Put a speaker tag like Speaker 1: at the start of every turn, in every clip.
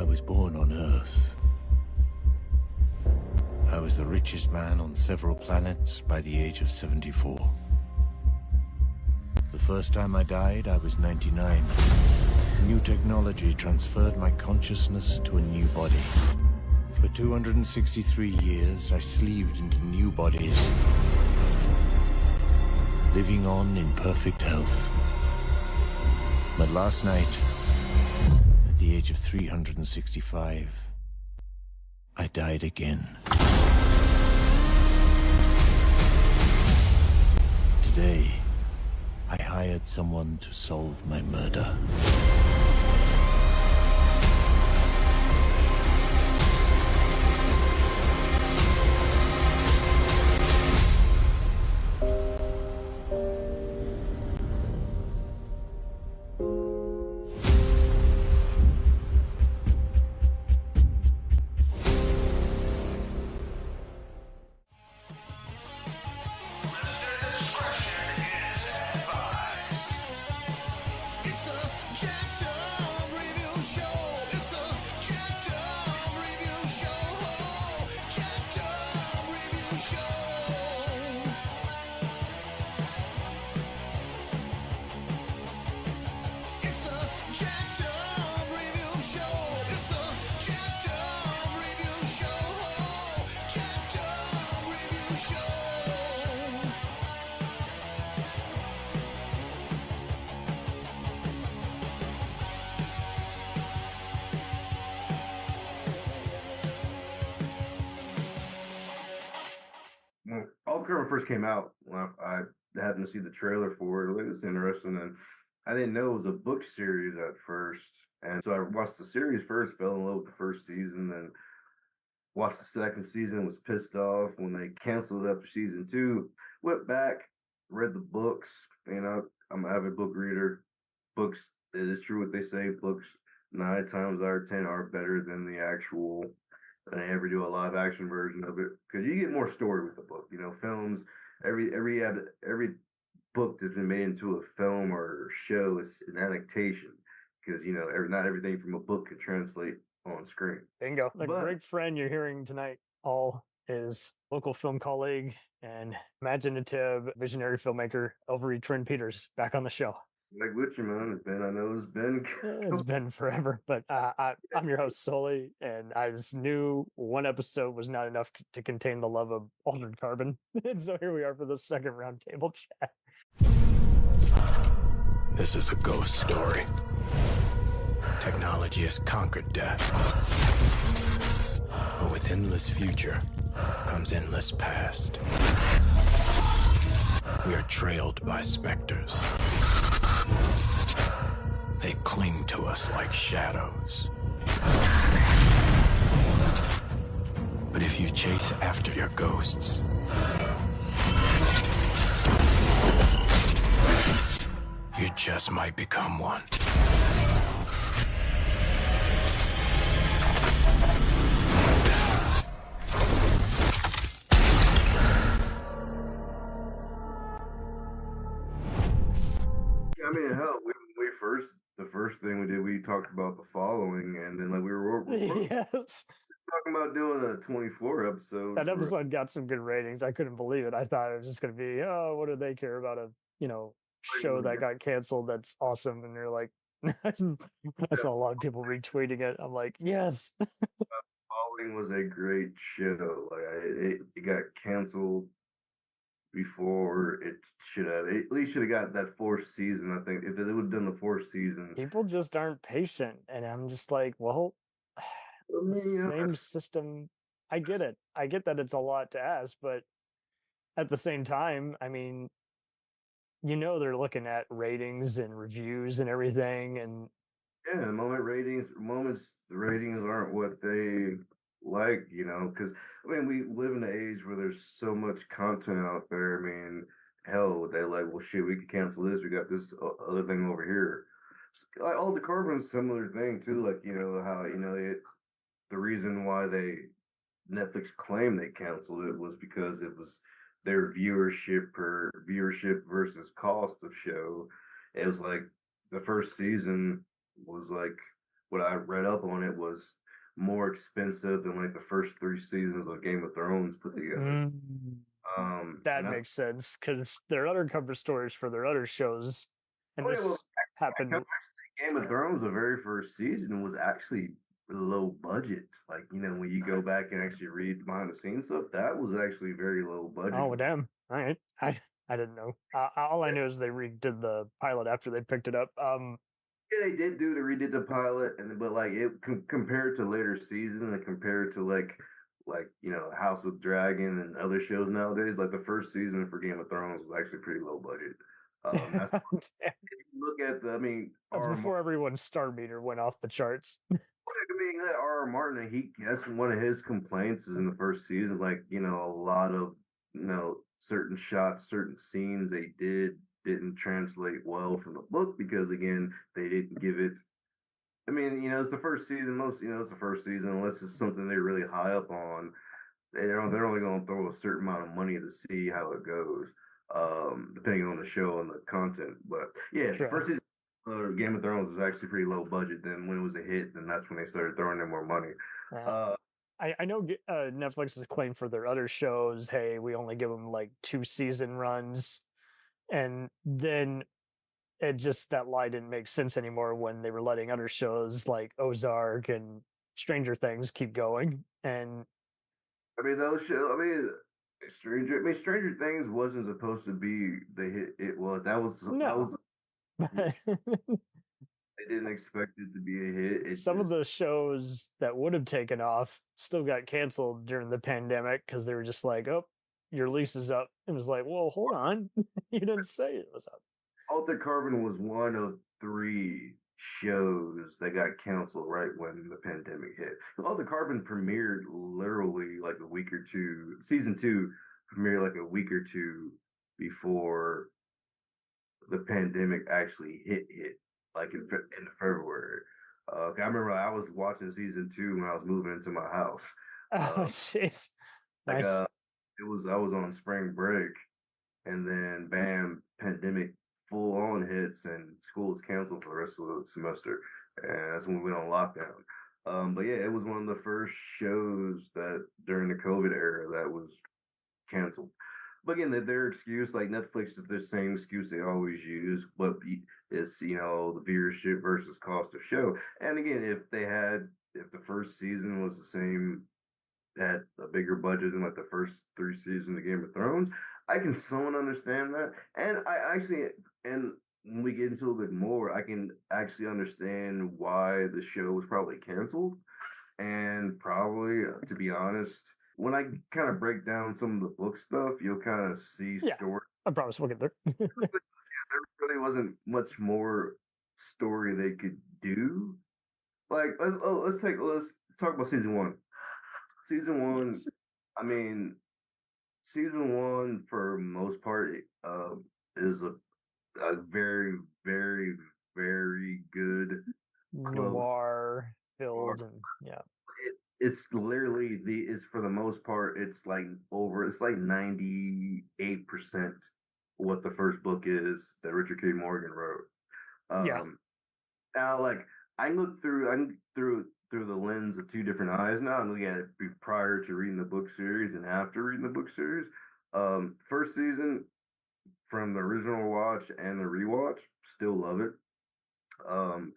Speaker 1: I was born on Earth. I was the richest man on several planets by the age of 74. The first time I died, I was 99. New technology transferred my consciousness to a new body. For 263 years, I sleeved into new bodies, living on in perfect health. But last night, at the age of 365, I died again. Today, I hired someone to solve my murder.
Speaker 2: When Overcast first came out, when I happened to see the trailer for it, it was interesting, and I didn't know it was a book series at first. And so I watched the series first, fell in love with the first season, then watched the second season, was pissed off when they canceled it after season 2. Went back, read the books. You know, I'm an avid book reader. Books, it is true what they say, books 9 times out of 10 are better than the actual, and they ever do a live action version of it, because you get more story with the book. You know, films, every book that's been made into a film or show is an adaptation, because you know not everything from a book can translate on screen.
Speaker 3: Bingo. The great friend you're hearing tonight all is local film colleague and imaginative visionary filmmaker Elvery Tren Peters back on the show.
Speaker 2: Like with you, man.
Speaker 3: It's been forever, but I'm your host solely, and I just knew one episode was not enough to contain the love of altered carbon, and so here we are for the second round table chat.
Speaker 1: This is a ghost story. Technology has conquered death, but with endless future comes endless past. We are trailed by specters. They cling to us like shadows. But if you chase after your ghosts, you just might become one.
Speaker 2: I mean, hell, the first thing we did, we talked about the following, and then like we were
Speaker 3: Yes.
Speaker 2: talking about doing a 24 episode.
Speaker 3: That episode got some good ratings. I couldn't believe it. I thought it was just going to be, oh, what do they care about a show that got canceled? That's awesome. And they're like, I saw a lot of people retweeting it. I'm like, yes.
Speaker 2: Following was a great show. Like it got canceled before it should have. It at least should have got that 4th season. I think if it would have done the 4th season,
Speaker 3: people just aren't patient, and I'm just like, well, the same system. I get it. I get that it's a lot to ask, but at the same time, I mean, they're looking at ratings and reviews and everything, and
Speaker 2: yeah, the ratings aren't what they like, because I mean, we live in an age where there's so much content out there. I mean, hell, they like, well, shit, we can cancel this. We got this other thing over here. Like, all the Carbon's similar thing too. Like, how the reason why Netflix claimed they canceled it was because it was their viewership versus cost of show. It was like the first season was like what I read up on it was more expensive than like the first 3 seasons of Game of Thrones put together.
Speaker 3: Mm,
Speaker 2: And
Speaker 3: that
Speaker 2: that's
Speaker 3: makes sense because their other cover stories for their other shows, and
Speaker 2: oh yeah, well,
Speaker 3: this happened.
Speaker 2: actually, Game of Thrones, the very first season was actually low budget. Like when you go back and actually read the behind the scenes stuff, that was actually very low budget.
Speaker 3: Oh damn! All right, I didn't know. All I know is they redid the pilot after they picked it up.
Speaker 2: Yeah, they did do the redid the pilot, and but like it compared to later seasons and compared to like House of Dragon and other shows nowadays, like the first season for Game of Thrones was actually pretty low budget. That's if you look at the, I mean,
Speaker 3: That's
Speaker 2: R.
Speaker 3: before everyone's star meter went off the charts.
Speaker 2: I mean, R. Martin, that's one of his complaints is in the first season, like, a lot of, certain shots, certain scenes they didn't translate well from the book because, again, they didn't give it. I mean, it's the first season. It's the first season, unless it's something they're really high up on. They're only going to throw a certain amount of money to see how it goes, depending on the show and the content. But yeah, the first
Speaker 3: Sure.
Speaker 2: season Game of Thrones was actually pretty low budget. Then when it was a hit, then that's when they started throwing in more money.
Speaker 3: Yeah.
Speaker 2: Uh,
Speaker 3: I know Netflix's claim for their other shows, hey, we only give them like 2 season runs, and then it just that lie didn't make sense anymore when they were letting other shows like Ozark and Stranger Things keep going. And
Speaker 2: I mean, those shows. I mean, Stranger Things wasn't supposed to be the hit it was. That
Speaker 3: no,
Speaker 2: was they didn't expect it to be a hit. It
Speaker 3: some of
Speaker 2: just
Speaker 3: the shows that would have taken off still got canceled during the pandemic because they were just like, oh, your lease is up. It was like, well, hold on. You didn't say it was up.
Speaker 2: Altered Carbon was one of 3 shows that got canceled right when the pandemic hit. Altered Carbon premiered literally like a week or two. Season 2 premiered like a week or two before the pandemic actually hit like in February. I remember I was watching season 2 when I was moving into my house.
Speaker 3: Oh,
Speaker 2: Uh,
Speaker 3: jeez.
Speaker 2: like
Speaker 3: Nice.
Speaker 2: I was on spring break, and then bam, pandemic full on hits, and school was canceled for the rest of the semester, and that's when we went on lockdown. But yeah, it was one of the first shows that during the COVID era that was canceled. But again, their excuse, like Netflix, is the same excuse they always use, but it's the viewership versus cost of show. And again, if the first season was the same, had a bigger budget than like the first 3 seasons of Game of Thrones, I can somewhat understand that. And I actually, and when we get into a bit more, I can actually understand why the show was probably canceled. And probably, to be honest, when I kind of break down some of the book stuff, you'll kind of see
Speaker 3: Yeah,
Speaker 2: story.
Speaker 3: I promise we'll get there.
Speaker 2: There really wasn't much more story they could do. Like let's talk about season 1. Season 1,
Speaker 3: Yes.
Speaker 2: I mean, season 1 for most part is a very, very, very good close.
Speaker 3: Noir filled and yeah.
Speaker 2: It's literally it's for the most part it's like 98% what the first book is that Richard K. Morgan wrote.
Speaker 3: Yeah.
Speaker 2: Now, like I look through the lens of 2 different eyes now. I'm looking at it prior to reading the book series and after reading the book series. First season from the original watch and the rewatch, still love it. Um,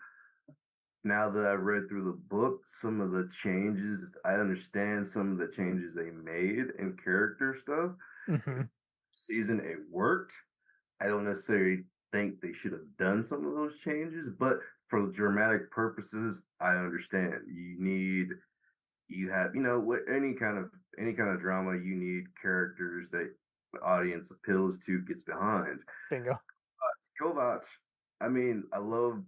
Speaker 2: now that I've read through the book, some of the changes, I understand some of the changes they made in character stuff.
Speaker 3: Hmm.
Speaker 2: Season it worked. I don't necessarily think they should have done some of those changes, but for dramatic purposes, I understand. You have what any kind of drama, you need characters that the audience appeals to, gets behind.
Speaker 3: Bingo.
Speaker 2: Kovacs, I mean, I love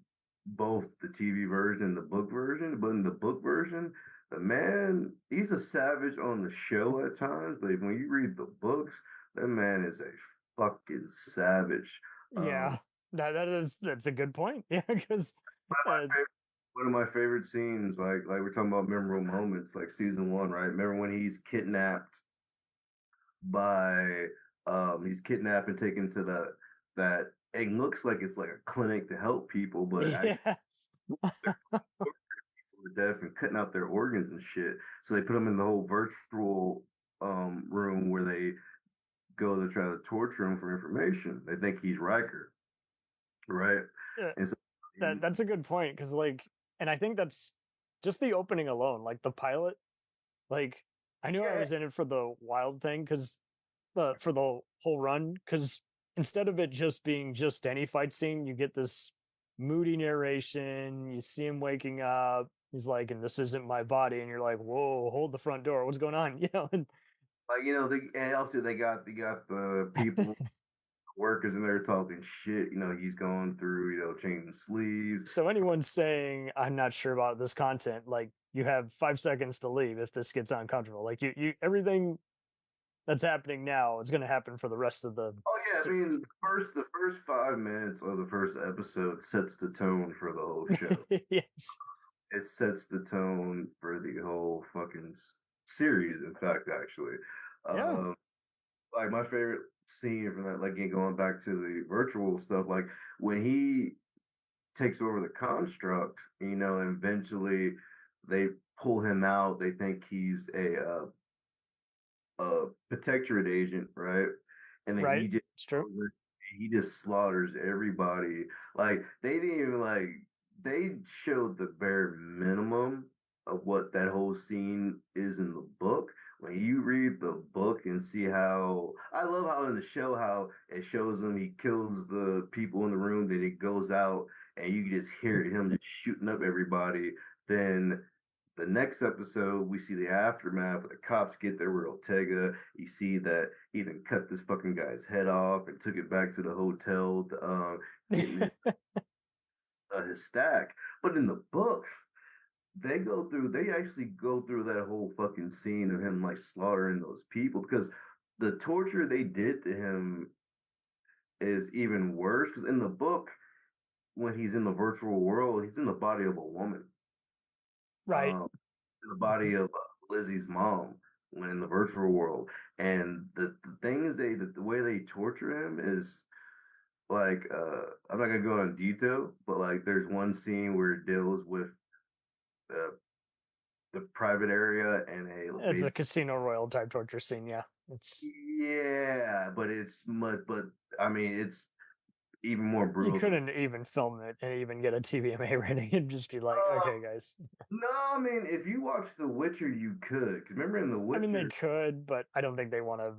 Speaker 2: both the TV version and the book version, but in the book version, the man, he's a savage on the show at times, but when you read the books, that man is a fucking savage.
Speaker 3: Yeah. That's a good point. Yeah, because
Speaker 2: One of my
Speaker 3: uh,
Speaker 2: favorite, one of my favorite scenes, like we're talking about memorable moments, like season 1, right? Remember when by he's kidnapped and taken to that it looks like it's like a clinic to help people, but actually
Speaker 3: yes.
Speaker 2: death and cutting out their organs and shit. So they put them in the whole virtual room where they go to try to torture him for information. They think he's Riker, right?
Speaker 3: Yeah,
Speaker 2: And so
Speaker 3: that's a good point because like, and I think that's just the opening alone, like the pilot. Like, I knew I
Speaker 2: yeah,
Speaker 3: was in it for the wild thing because for the whole run because instead of it just being just any fight scene, you get this moody narration. You see him waking up. He's like, "And this isn't my body," and you're like, "Whoa, hold the front door. What's going on?" You know. And
Speaker 2: like and also they got the people workers in there talking shit. He's going through changing sleeves.
Speaker 3: so anyone saying I'm not sure about this content, like you have 5 seconds to leave if this gets uncomfortable. Like you everything that's happening now is going to happen for the rest of the
Speaker 2: Oh yeah, I mean the first 5 minutes of the first episode sets the tone for the whole show.
Speaker 3: yes.
Speaker 2: It sets the tone for the whole fucking series. In fact, actually,
Speaker 3: Yeah.
Speaker 2: um, like my favorite scene from that, like again, going back to the virtual stuff, like when he takes over the construct, and eventually they pull him out. They think he's a protectorate agent, right? And then
Speaker 3: Right. It's true.
Speaker 2: he just slaughters everybody. Like they didn't even like they showed the bare minimum of what that whole scene is in the book. When you read the book and see how I love how in the show how it shows him he kills the people in the room, then he goes out and you can just hear him just shooting up everybody. Then the next episode, we see the aftermath where the cops get there with Ortega. You see that he even cut this fucking guy's head off and took it back to the hotel to get in his stack. But in the book, they actually go through that whole fucking scene of him like slaughtering those people because the torture they did to him is even worse. Because in the book, when he's in the virtual world, he's in the body of a woman.
Speaker 3: right.
Speaker 2: Um, in the body of Lizzie's mom when in the virtual world. And the things the way they torture him is like I'm not gonna go in detail, but like there's one scene where it deals with the the private area and a
Speaker 3: It's a
Speaker 2: base.
Speaker 3: Casino Royale type torture scene. Yeah. It's
Speaker 2: Yeah, but it's much. But I mean, it's even more
Speaker 3: you
Speaker 2: brutal than.
Speaker 3: couldn't even film it and even get a TVMA rating and just be like,
Speaker 2: Uh,
Speaker 3: okay, guys.
Speaker 2: no, I mean, if you watch The Witcher, you could. Because remember in The
Speaker 3: I mean, they
Speaker 2: Witcher,
Speaker 3: could, but I don't think they want to.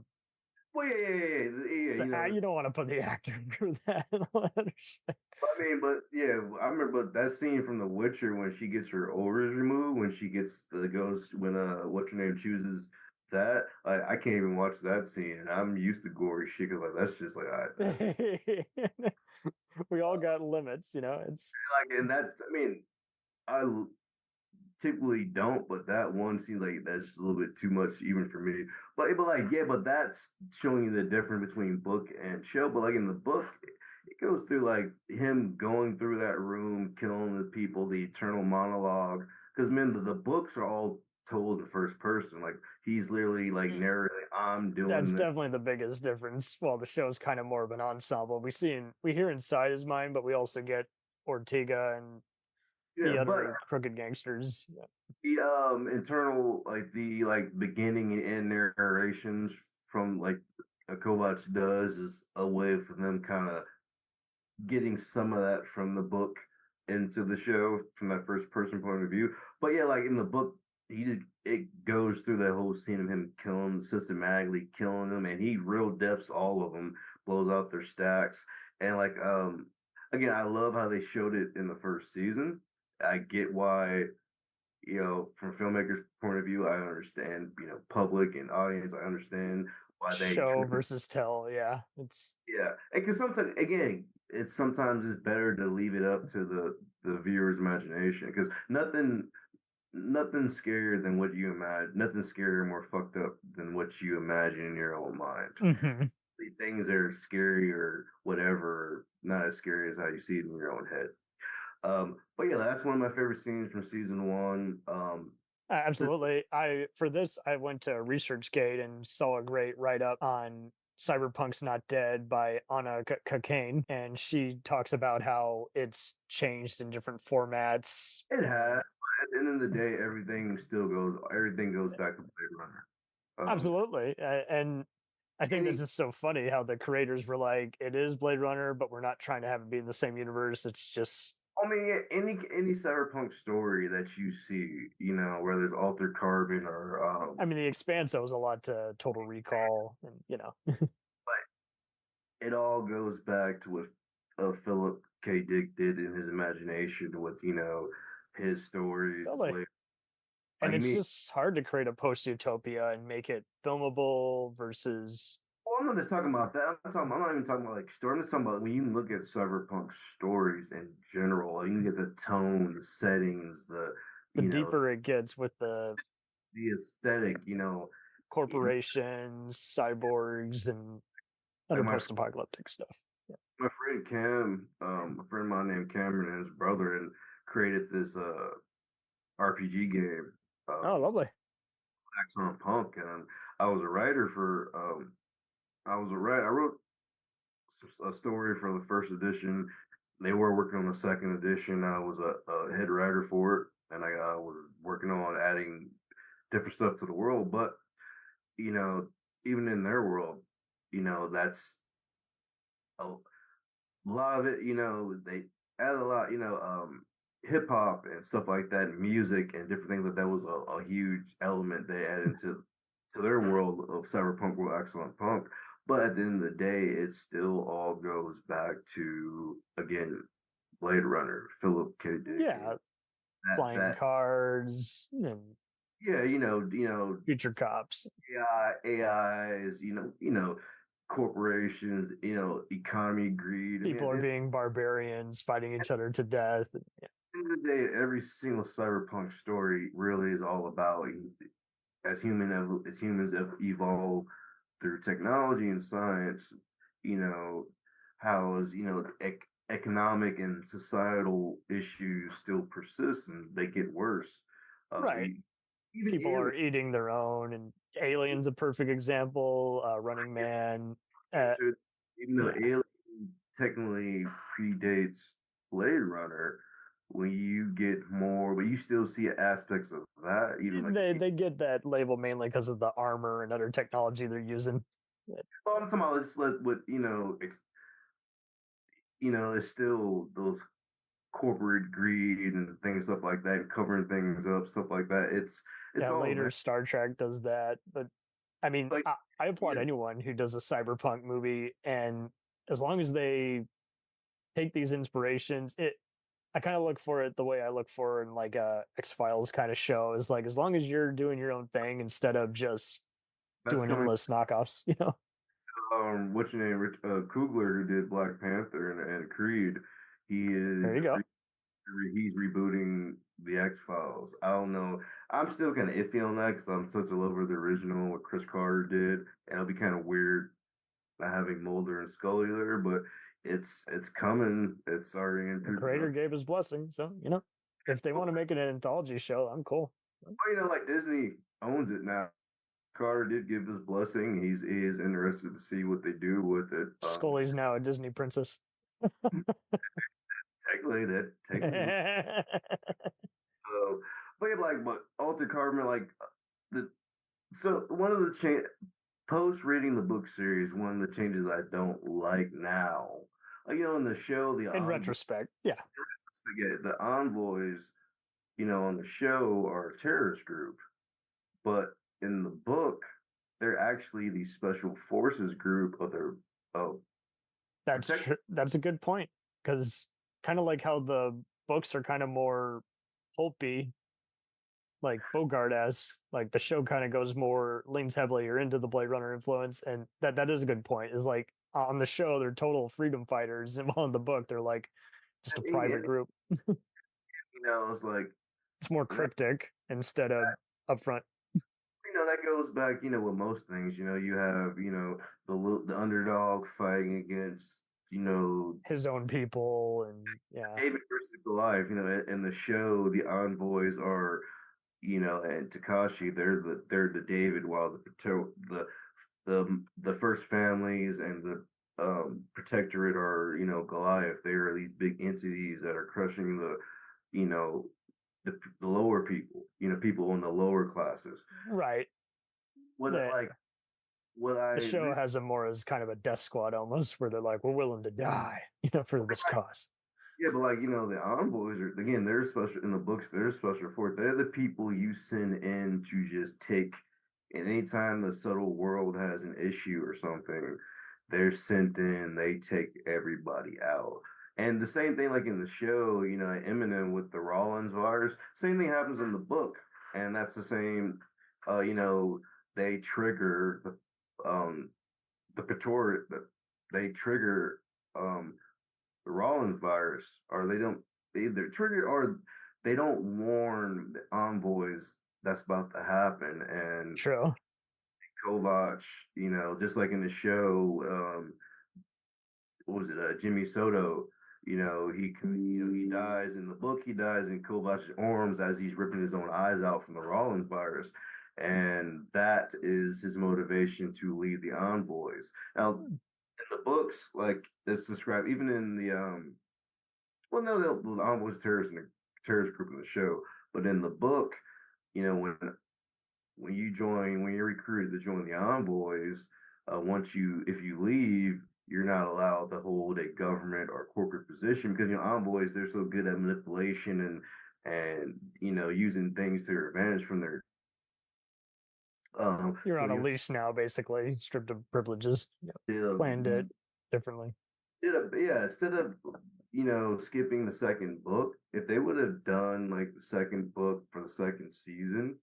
Speaker 2: well, yeah.
Speaker 3: You don't want to put the actor through that. And all that other shit.
Speaker 2: I mean, but yeah, I remember that scene from The Witcher when she gets her ovaries removed, when she gets the ghost, when what's her name chooses that. I can't even watch that scene. I'm used to gory shit 'cause, like that's just like
Speaker 3: We all got limits, you know. It's
Speaker 2: like, and that I mean, typically don't, but that one seems like that's just a little bit too much even for me. But like yeah, but that's showing you the difference between book and show. But like in the book, it goes through like him going through that room, killing the people, the eternal monologue. Because man, the books are all told in first person. Like he's literally like
Speaker 3: mm,
Speaker 2: narrating, I'm
Speaker 3: that's
Speaker 2: doing this.
Speaker 3: definitely the biggest difference. Well, the show's kind of more of an ensemble. We hear inside his mind, but we also get Ortega and
Speaker 2: Yeah,
Speaker 3: the
Speaker 2: but
Speaker 3: other crooked gangsters. Yeah.
Speaker 2: the internal like the like beginning and end narrations from like a Kovacs does is a way for them kind of getting some of that from the book into the show from that first person point of view. But yeah, like in the book, it goes through that whole scene of him systematically killing them, and he real depths all of them, blows out their stacks, and like again, I love how they showed it in the first season. I get why from filmmakers' point of view, I understand, public and audience, I understand why they
Speaker 3: Show versus tell. Yeah, it's
Speaker 2: yeah, and because sometimes, again, it's better to leave it up to the viewer's imagination because nothing's scarier than what you imagine. Nothing's scarier, more fucked up than what you imagine in your own mind.
Speaker 3: mhm.
Speaker 2: The things that are scary or whatever, not as scary as how you see it in your own head. But yeah, that's one of my favorite scenes from season one.
Speaker 3: Absolutely. I for this I went to ResearchGate and saw a great write up on Cyberpunk's Not Dead by Anna Kakane, and she talks about how it's changed in different formats.
Speaker 2: It has. But at the end of the day, everything goes back to Blade Runner.
Speaker 3: Absolutely. And I think that's just so funny how the creators were like, it is Blade Runner, but we're not trying to have it be in the same universe. It's just.
Speaker 2: I mean, yeah, any cyberpunk story that you see, whether it's Altered Carbon or
Speaker 3: I mean, The Expanse owes a lot to Total Recall, and
Speaker 2: but it all goes back to what Philip K. Dick did in his imagination with his stories.
Speaker 3: Totally. And
Speaker 2: Like
Speaker 3: it's
Speaker 2: me,
Speaker 3: just hard to create a post utopia and make it filmable versus.
Speaker 2: well, I'm not just talking about that. I'm not even talking about like story. I'm just talking about when you look at cyberpunk stories in general. You can get the tone, the settings,
Speaker 3: The deeper it gets with the
Speaker 2: aesthetic.
Speaker 3: corporations, cyborgs, and other
Speaker 2: Like
Speaker 3: post-apocalyptic stuff. Yeah.
Speaker 2: my friend Cam, a friend of mine named Cameron and his brother, and created this RPG game.
Speaker 3: Oh, lovely.
Speaker 2: Axon Punk, and I was a writer for. I wrote a story for the first edition. They were working on the second edition. I was a head writer for it, and I was working on adding different stuff to the world. But even in their world, that's a lot of it. They add a lot. Hip hop and stuff like that, and music and different things. That was a huge element they added to their world of cyberpunk with Excellent Punk. But at the end of the day, it still all goes back to, again, Blade Runner, Philip K. Dick.
Speaker 3: Yeah, flying cars and
Speaker 2: yeah,
Speaker 3: future cops,
Speaker 2: AIs, corporations, economy, greed.
Speaker 3: People are being barbarians, fighting each other to death.
Speaker 2: At the end of the day, every single cyberpunk story really is all about as humans have evolved through technology and science, how is economic and societal issues still persist and they get worse.
Speaker 3: Right. People are eating their own, and Alien's a perfect example. Running Man.
Speaker 2: Even though Alien technically predates Blade Runner, when you get more, but you still see aspects of that. Even
Speaker 3: they get that label mainly because of the armor and other technology they're using.
Speaker 2: Well, I'm talking about just with it's still those corporate greed and things stuff like that, and covering things up, stuff like that. It's all
Speaker 3: later
Speaker 2: that.
Speaker 3: Star Trek does that, but I mean, I applaud anyone who does a cyberpunk movie, and as long as they take these inspirations, I kind of look for it the way I look for in like a X-Files kind of show, is like, as long as you're doing your own thing instead of just doing endless knockoffs,
Speaker 2: What's your name? Coogler, who did Black Panther and Creed,
Speaker 3: there you go.
Speaker 2: He's rebooting the X-Files. I don't know. I'm still kind of iffy on that because I'm such a lover of the original, what Chris Carter did, and it'll be kind of weird not having Mulder and Scully there, but it's coming. It's already in.
Speaker 3: The creator gave his blessing, so if they want to make it an anthology show, I'm cool.
Speaker 2: Well, like Disney owns it now. Carter did give his blessing. He is interested to see what they do with it.
Speaker 3: Scully's now a Disney princess.
Speaker 2: Technically. But yeah, but Altered Carbon, so one of the post reading the book series, one of the changes I don't like now, in the show,
Speaker 3: in retrospect, yeah,
Speaker 2: the envoys, on the show are a terrorist group, but in the book, they're actually the special forces group of their.
Speaker 3: That's a good point, because kind of like how the books are kind of more pulpy, like Bogart-esque, like the show kind of leans heavier into the Blade Runner influence, and that is a good point. Is like on the show they're total freedom fighters, and on the book they're like just a private group.
Speaker 2: It's like
Speaker 3: it's more cryptic instead of upfront.
Speaker 2: That goes back, with most things. You have, the underdog fighting against,
Speaker 3: his own people, and
Speaker 2: David versus Goliath. In the show, the envoys are, and Takashi, they're the David, while the the first families and the protectorate are, Goliath. They are these big entities that are crushing you know the lower people, people in the lower classes.
Speaker 3: Right.
Speaker 2: What
Speaker 3: The,
Speaker 2: like what I
Speaker 3: the show has them more as kind of a death squad almost, where they're like, we're willing to die, for this cause.
Speaker 2: Yeah, but the envoys are, again, they're special in the books. They're special for it. They're the people you send in to just take. And anytime the subtle world has an issue or something, they're sent in. They take everybody out. And the same thing, like in the show, Eminem with the Rollins virus. Same thing happens in the book, and that's the same. They trigger the Praetorian. They trigger the Rollins virus, or they either trigger or they don't warn the envoys that's about to happen. And
Speaker 3: True.
Speaker 2: Kovach, just like in the show, what was it, Jimmy Soto, he dies in the book, he dies in Kovach's arms as he's ripping his own eyes out from the Rollins virus. And that is his motivation to leave the envoys. Now, in the books, like it's described, even in the well, no, the envoys terrorists in the terrorist group in the show, but in the book, when you're recruited to join the envoys, if you leave, you're not allowed to hold a government or corporate position because envoys, they're so good at manipulation and using things to their advantage from their
Speaker 3: You're
Speaker 2: so
Speaker 3: on a leash now, basically, stripped of privileges. Planned it differently.
Speaker 2: yeah, instead of skipping the second book, if they would have done like the second book for the second season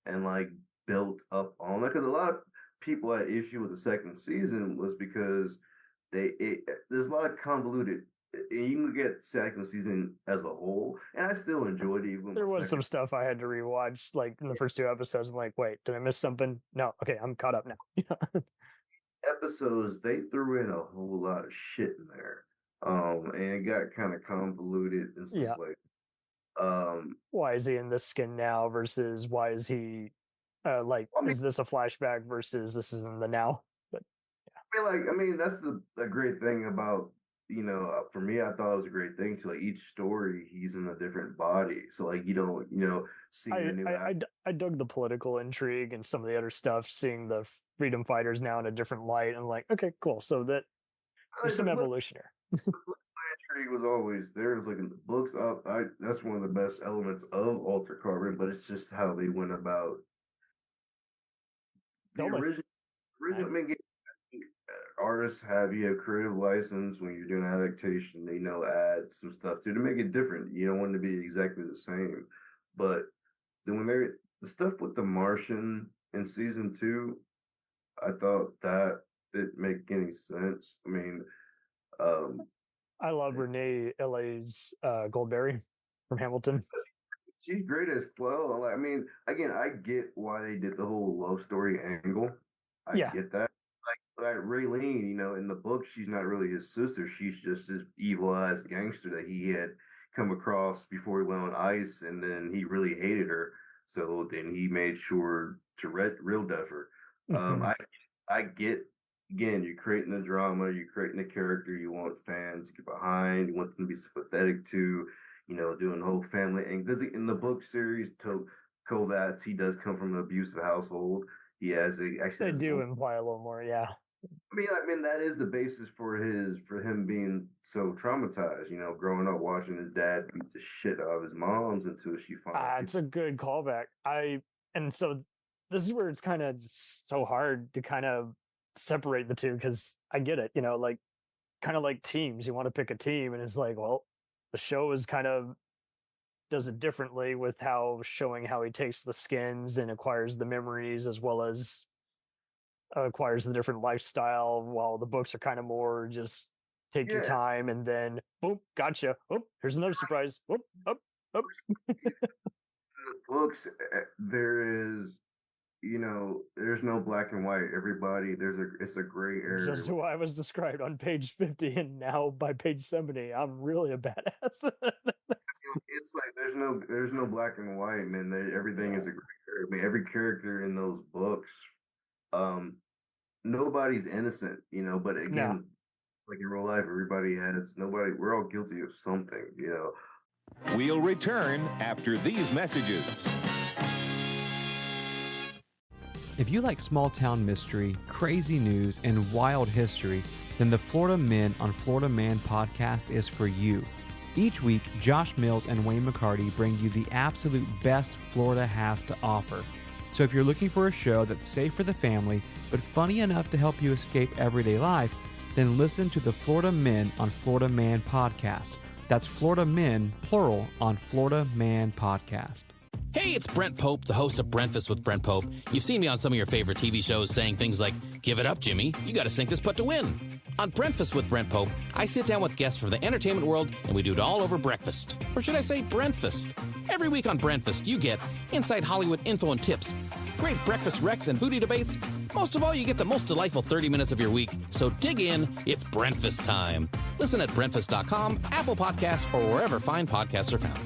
Speaker 2: and like built up on it, because a lot of people had issue with the second season was because there's a lot of convoluted. And you can get second season as a whole, and I still enjoyed it. Even
Speaker 3: There
Speaker 2: with
Speaker 3: was some stuff I had to rewatch, like in the first two episodes. I'm like, wait, did I miss something? No, okay, I'm caught up now.
Speaker 2: episodes, they threw in a whole lot of shit in there, and it got kind of convoluted and stuff
Speaker 3: Yeah.
Speaker 2: like.
Speaker 3: Why is he in this skin now versus why is he like
Speaker 2: I mean,
Speaker 3: is this a flashback versus this is in the now? But
Speaker 2: that's the great thing about, for me, I thought it was a great thing to like each story, he's in a different body. So like you don't, seeing a new act.
Speaker 3: I dug the political intrigue and some of the other stuff, seeing the freedom fighters now in a different light. And like, okay, cool. So that there's
Speaker 2: Like,
Speaker 3: some evolution here.
Speaker 2: the political intrigue was always there. It's like in the books. That's one of the best elements of Alter Carbon, but it's just how they went about the
Speaker 3: Totally.
Speaker 2: original. I mean, artists you have creative license when you're doing adaptation, add some stuff to make it different. You don't want it to be exactly the same. But then the stuff with the Martian in season 2, I thought that didn't make any sense. I mean, um,
Speaker 3: I love Renee Ellis Goldberry from Hamilton.
Speaker 2: she's great as well. I mean, again, I get why they did the whole love story angle. I
Speaker 3: Yeah.
Speaker 2: get that. Like Raylene, in the book, she's not really his sister. She's just this evil ass gangster that he had come across before he went on ice, and then he really hated her. So then he made sure to real death her. I get, again, you're creating the drama, you're creating a character you want fans to get behind, you want them to be sympathetic to, doing the whole family. And because in the book series, Kovacs, he does come from an abusive household.
Speaker 3: They do imply a little more, yeah.
Speaker 2: I mean that is the basis for him being so traumatized. Growing up watching his dad beat the shit out of his mom's until she finally.
Speaker 3: It's a good callback. And so this is where it's kind of so hard to kind of separate the two because I get it, like kind of like teams. You want to pick a team, and it's like, well, the show is kind of does it differently with showing how he takes the skins and acquires the memories as well as acquires the different lifestyle, while the books are kind of more just take your time and then boom, gotcha. Oh, here's another surprise. Oh, oh, oh.
Speaker 2: The books, there's no black and white. Everybody, it's a gray area.
Speaker 3: Just who I was described on page 50, and now by page 70, I'm really a badass.
Speaker 2: It's like there's no black and white, man. Everything is a gray area. I mean, every character in those books, nobody's innocent, but
Speaker 3: No.
Speaker 2: again, like in real life, we're all guilty of something.
Speaker 4: We'll return after these messages.
Speaker 5: If you like small town mystery, crazy news, and wild history, then the Florida Men on Florida Man podcast is for you. Each week, Josh Mills and Wayne McCarty bring you the absolute best Florida has to offer. So if you're looking for a show that's safe for the family, but funny enough to help you escape everyday life, then listen to the Florida Men on Florida Man podcast. That's Florida Men, plural, on Florida Man podcast.
Speaker 6: Hey, it's Brent Pope, the host of Breakfast with Brent Pope. You've seen me on some of your favorite TV shows saying things like, "Give it up, Jimmy. You got to sink this putt to win." On Breakfast with Brent Pope, I sit down with guests from the entertainment world and we do it all over breakfast. Or should I say Brentfast? Every week on Brentfast, you get inside Hollywood info and tips, great breakfast recs and foodie debates. Most of all, you get the most delightful 30 minutes of your week. So dig in. It's Brentfast time. Listen at Brentfast.com, Apple Podcasts, or wherever fine podcasts are found.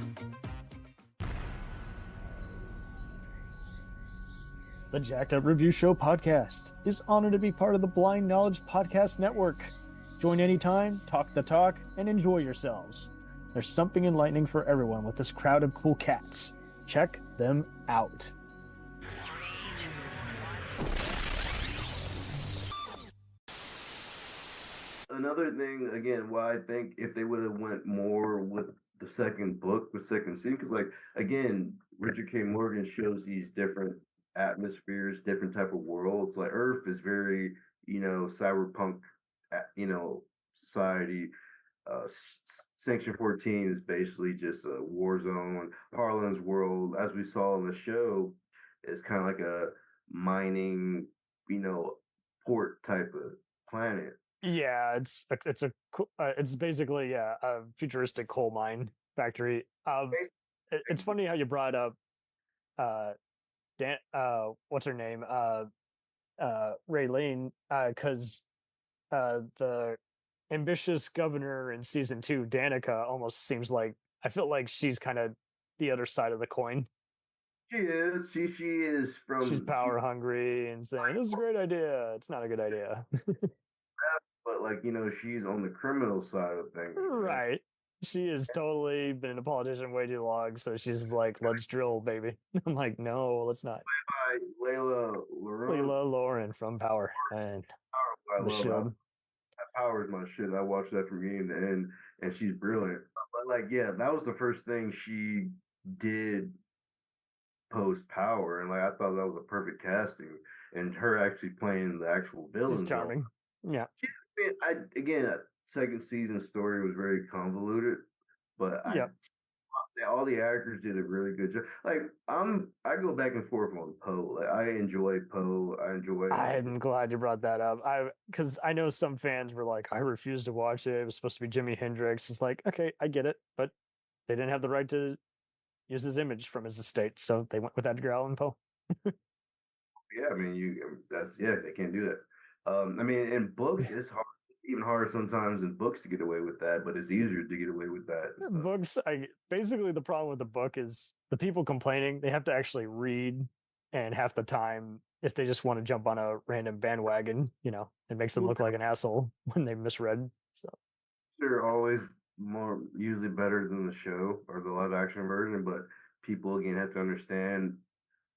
Speaker 3: The Jacked Up Review Show podcast is honored to be part of the Blind Knowledge Podcast Network. Join anytime, talk the talk, and enjoy yourselves. There's something enlightening for everyone with this crowd of cool cats. Check them out.
Speaker 2: Another thing, again, why I think if they would have went more with the second book, with second season, because again, Richard K. Morgan shows these different atmospheres, different type of worlds. Like Earth is very, cyberpunk, society. Section 14 is basically just a war zone. Harlan's world, as we saw in the show, is kind of like a mining, port type of planet.
Speaker 3: Yeah, it's basically a futuristic coal mine factory. It's funny how you brought up what's her name? Raylene, because the ambitious governor in season 2, Danica, almost seems like, I feel like she's kind of the other side of the coin.
Speaker 2: She is. She is from.
Speaker 3: She's power hungry and saying, "This is a great idea." It's not a good idea.
Speaker 2: But she's on the criminal side of things.
Speaker 3: Right. She has totally been a politician way too long, so she's like, "Let's drill, baby." I'm like, "No, let's not."
Speaker 2: By Layla
Speaker 3: Lauren from Power and
Speaker 2: I
Speaker 3: the
Speaker 2: love
Speaker 3: Shield.
Speaker 2: that. Power is my shit. I watched that from beginning to end, and she's brilliant. But that was the first thing she did post Power, and I thought that was a perfect casting, and her actually playing the actual villain.
Speaker 3: She's charming. Yeah.
Speaker 2: Second season story was very convoluted, but all the actors did a really good job. I go back and forth on Poe. I enjoy Poe.
Speaker 3: I'm glad you brought that up. Because I know some fans were like, "I refuse to watch it. It was supposed to be Jimi Hendrix." It's like, okay, I get it, but they didn't have the right to use his image from his estate, so they went with Edgar Allan Poe.
Speaker 2: Yeah, they can't do that. In books, it's hard. It's even harder sometimes in books to get away with that, but it's easier to get away with that.
Speaker 3: Books, basically the problem with the book is the people complaining, they have to actually read, and half the time, if they just want to jump on a random bandwagon, it makes them look like an asshole when they misread. So
Speaker 2: they're always usually better than the show or the live action version, but people again have to understand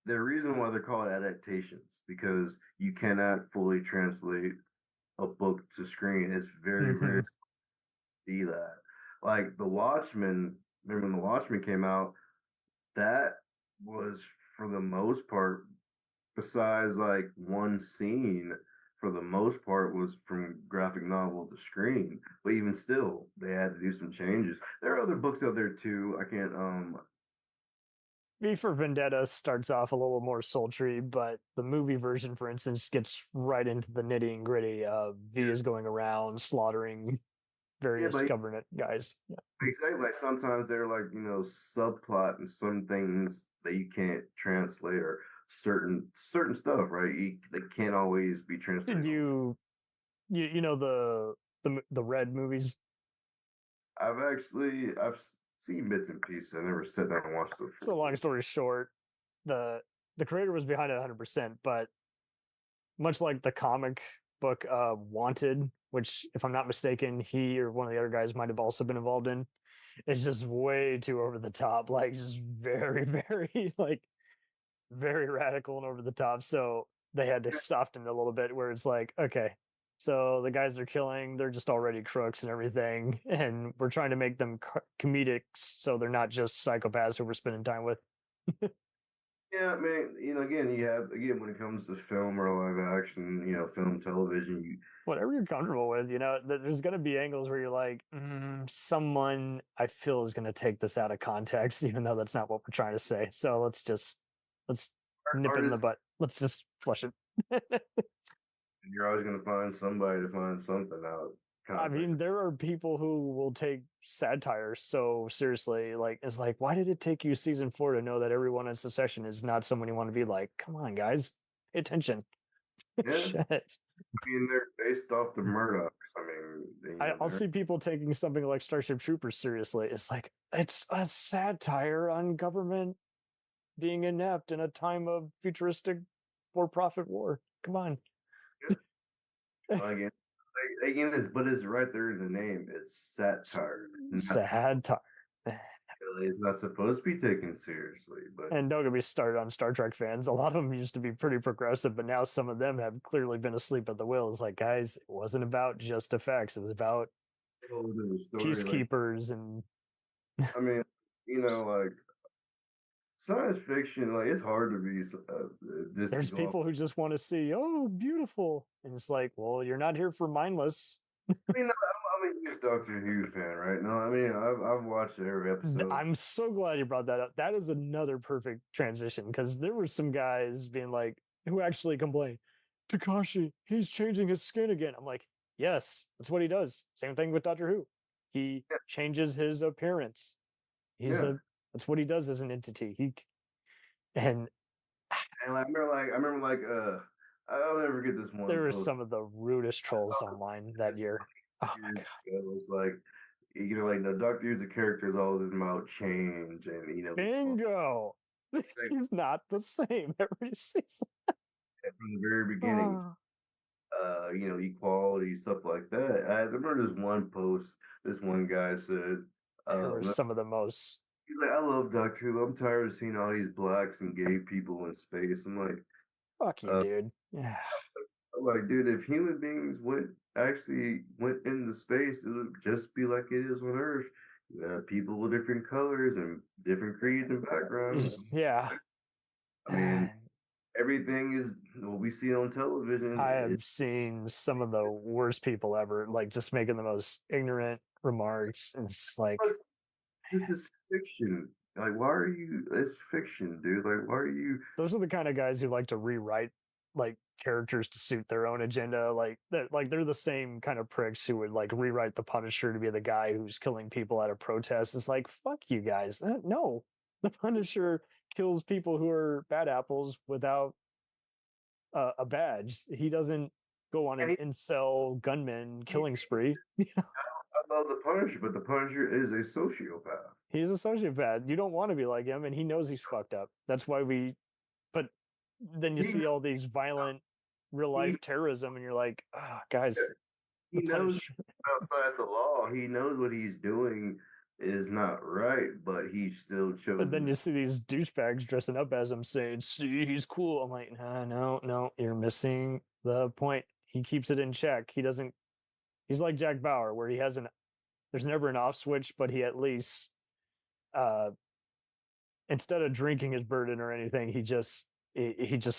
Speaker 2: the reason why they're called adaptations, because you cannot fully translate a book to screen. It's very rare to see that. Like The Watchmen, remember when The Watchmen came out, that was for the most part, besides one scene, for the most part was from graphic novel to screen. But even still, they had to do some changes. There are other books out there too. I can't
Speaker 3: V for Vendetta starts off a little more sultry, but the movie version, for instance, gets right into the nitty and gritty. V is going around slaughtering various government guys. Yeah.
Speaker 2: Exactly. Sometimes they're subplot and some things that you can't translate, or certain stuff, right? They can't always be translated.
Speaker 3: Did you know the Red movies?
Speaker 2: I've seen bits and pieces. I never sat down and watched them.
Speaker 3: So long story short, the creator was behind it 100%, but much like the comic book Wanted, which, if I'm not mistaken, he or one of the other guys might have also been involved in. It's just way too over the top, like just very, very like very radical and over the top. So they had to soften it a little bit, where it's like, okay, so the guys they're killing, they're just already crooks and everything, and we're trying to make them comedic, so they're not just psychopaths who we're spending time with.
Speaker 2: Yeah, man. Again, you have when it comes to film or live action, film, television,
Speaker 3: Whatever you're comfortable with, there's going to be angles where you're like, someone I feel is going to take this out of context, even though that's not what we're trying to say. So let's nip it in the butt. Let's just flush it.
Speaker 2: you're always going to find somebody to find something out.
Speaker 3: I mean, there are people who will take satire so seriously. Like, it's like, why did it take you season 4 to know that everyone in Succession is not someone you want to be like? Come on, guys, pay attention.
Speaker 2: Yeah.
Speaker 3: Shit.
Speaker 2: I mean, they're based off the Murdochs. I mean,
Speaker 3: I'll see people taking something like Starship Troopers seriously. It's like, it's a satire on government being inept in a time of futuristic for-profit war. Come on.
Speaker 2: Again, but it's right there in the name. It's satire.
Speaker 3: Satire.
Speaker 2: It's not supposed to be taken seriously, but
Speaker 3: And don't get me started on Star Trek fans. A lot of them used to be pretty progressive, but now some of them have clearly been asleep at the wheel. It's like, guys, it wasn't about just effects. It was about peacekeepers and.
Speaker 2: I mean, like science fiction, like it's hard to be.
Speaker 3: There's people who just want to see, oh, beautiful, and it's like, well, you're not here for mindless.
Speaker 2: I mean, I'm a huge Doctor Who fan, right? No, I mean, I've watched every episode.
Speaker 3: I'm so glad you brought that up. That is another perfect transition, because there were some guys being like, who actually complained, Takashi, he's changing his skin again. I'm like, yes, that's what he does. Same thing with Doctor Who. He changes his appearance. That's what he does as an entity. And
Speaker 2: I remember I'll never get this one.
Speaker 3: There were some of the rudest trolls online that year. Oh my God.
Speaker 2: It was like, the Doctor Who's a character is all about change, and
Speaker 3: bingo. He's not the same every season.
Speaker 2: From the very beginning. Equality, stuff like that. I remember this one post. This one guy said,
Speaker 3: "There were some of the most."
Speaker 2: He's like, "I love Doctor Who. I'm tired of seeing all these blacks and gay people in space." I'm like,
Speaker 3: "Fuck you, dude." Yeah.
Speaker 2: I'm like, dude, if human beings went into space, it would just be like it is on Earth. People with different colors and different creeds and backgrounds.
Speaker 3: Yeah.
Speaker 2: I mean, everything is what we see on television.
Speaker 3: I have seen some of the worst people ever, like just making the most ignorant remarks. And it's like,
Speaker 2: this is fiction. Like, why are you? It's fiction, dude. Like, why are you?
Speaker 3: Those are the kind of guys who like to rewrite like characters to suit their own agenda. Like they're the same kind of pricks who would like rewrite the Punisher to be the guy who's killing people at a protest. It's like, fuck you guys. No, the Punisher kills people who are bad apples without a badge. He doesn't go on an incel gunman killing spree.
Speaker 2: I love the Punisher, but the Punisher is a sociopath.
Speaker 3: He's a sociopath. You don't want to be like him, and he knows he's fucked up. That's why but then you see all these violent real life terrorism, and you're like, oh, guys.
Speaker 2: He knows outside the law. He knows what he's doing is not right, but he still chose.
Speaker 3: But then you see these douchebags dressing up as him saying, see, he's cool. I'm like, no, you're missing the point. He keeps it in check. He's like Jack Bauer, where there's never an off switch, but he at least, instead of drinking his burden or anything, he just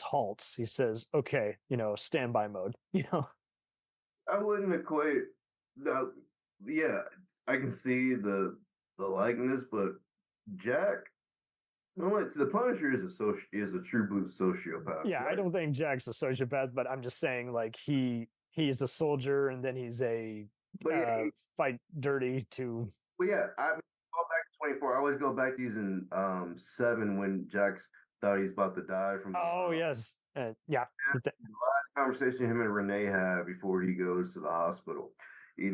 Speaker 3: halts. He says, okay, standby mode,
Speaker 2: I wouldn't equate that. Yeah, I can see the likeness, but Jack, the Punisher is a true blue sociopath.
Speaker 3: Yeah, Jack. I don't think Jack's a sociopath, but I'm just saying, like, he's a soldier, and then he's a fight dirty to.
Speaker 2: Well, yeah, I go back to 24. I always go back to using 7 when Jack's thought he's about to die from.
Speaker 3: Oh yes, yeah.
Speaker 2: The last conversation him and Renee had before he goes to the hospital. He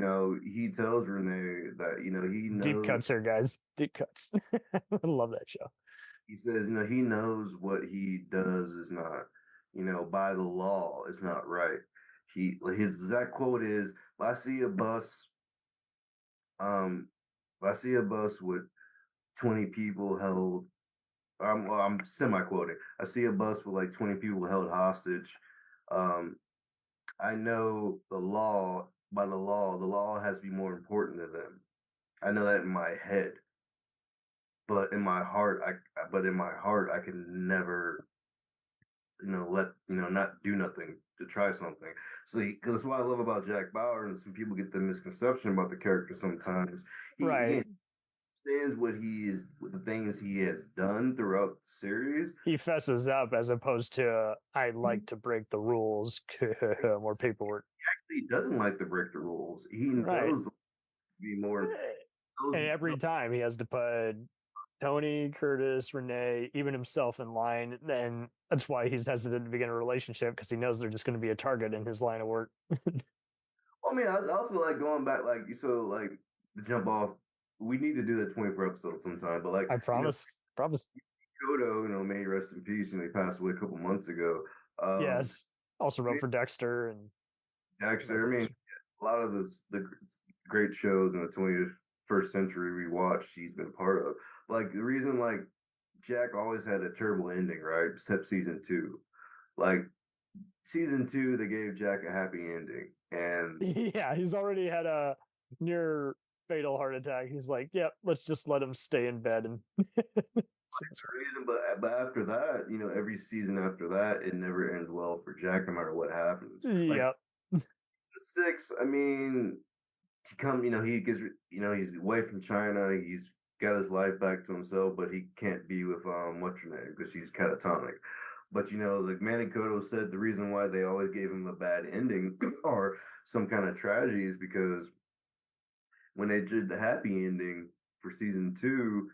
Speaker 2: tells Renee that he knows.
Speaker 3: Deep cuts here, guys. Deep cuts. I love that show.
Speaker 2: He says, he knows what he does is not by the law is not right. His exact quote is, "If I see a bus, if I see a bus with 20 people held, I'm semi quoting. I see a bus with like 20 people held hostage. Um, I know the law has to be more important to them. I know that in my head, but in my heart, I can never, not do nothing to try something. So that's what I love about Jack Bauer, and some people get the misconception about the character sometimes. He
Speaker 3: Right.
Speaker 2: again understands what the things he has done throughout the series.
Speaker 3: He fesses up as opposed to I like to break the rules. More paperwork.
Speaker 2: He doesn't like to break the rules. He
Speaker 3: Right.
Speaker 2: knows to be more.
Speaker 3: And every time he has to put Tony, Curtis, Renee, even himself in line, and that's why he's hesitant to begin a relationship because he knows they're just going to be a target in his line of work.
Speaker 2: I mean, I also like going back, like to jump off. We need to do that 24 episodes sometime, but
Speaker 3: I promise. Promise.
Speaker 2: Kodo, may he rest in peace, he passed away a couple months ago.
Speaker 3: Yes. Also wrote for Dexter and
Speaker 2: Dexter. I mean, a lot of the great shows in the 21st century we watched, he's been part of. Like the reason, like Jack always had a terrible ending, right? Except season 2. Like season 2, they gave Jack a happy ending, and
Speaker 3: yeah, he's already had a near fatal heart attack. He's like, "Yep, let's just let him stay in bed." And
Speaker 2: reason, but after that, every season after that, it never ends well for Jack, no matter what happens. Like
Speaker 3: yep,
Speaker 2: the 6, I mean, he gets, he's away from China. He's got his life back to himself, but he can't be with what's her name because she's catatonic. But like Manny Koto said, the reason why they always gave him a bad ending or some kind of tragedy is because when they did the happy ending for season 2,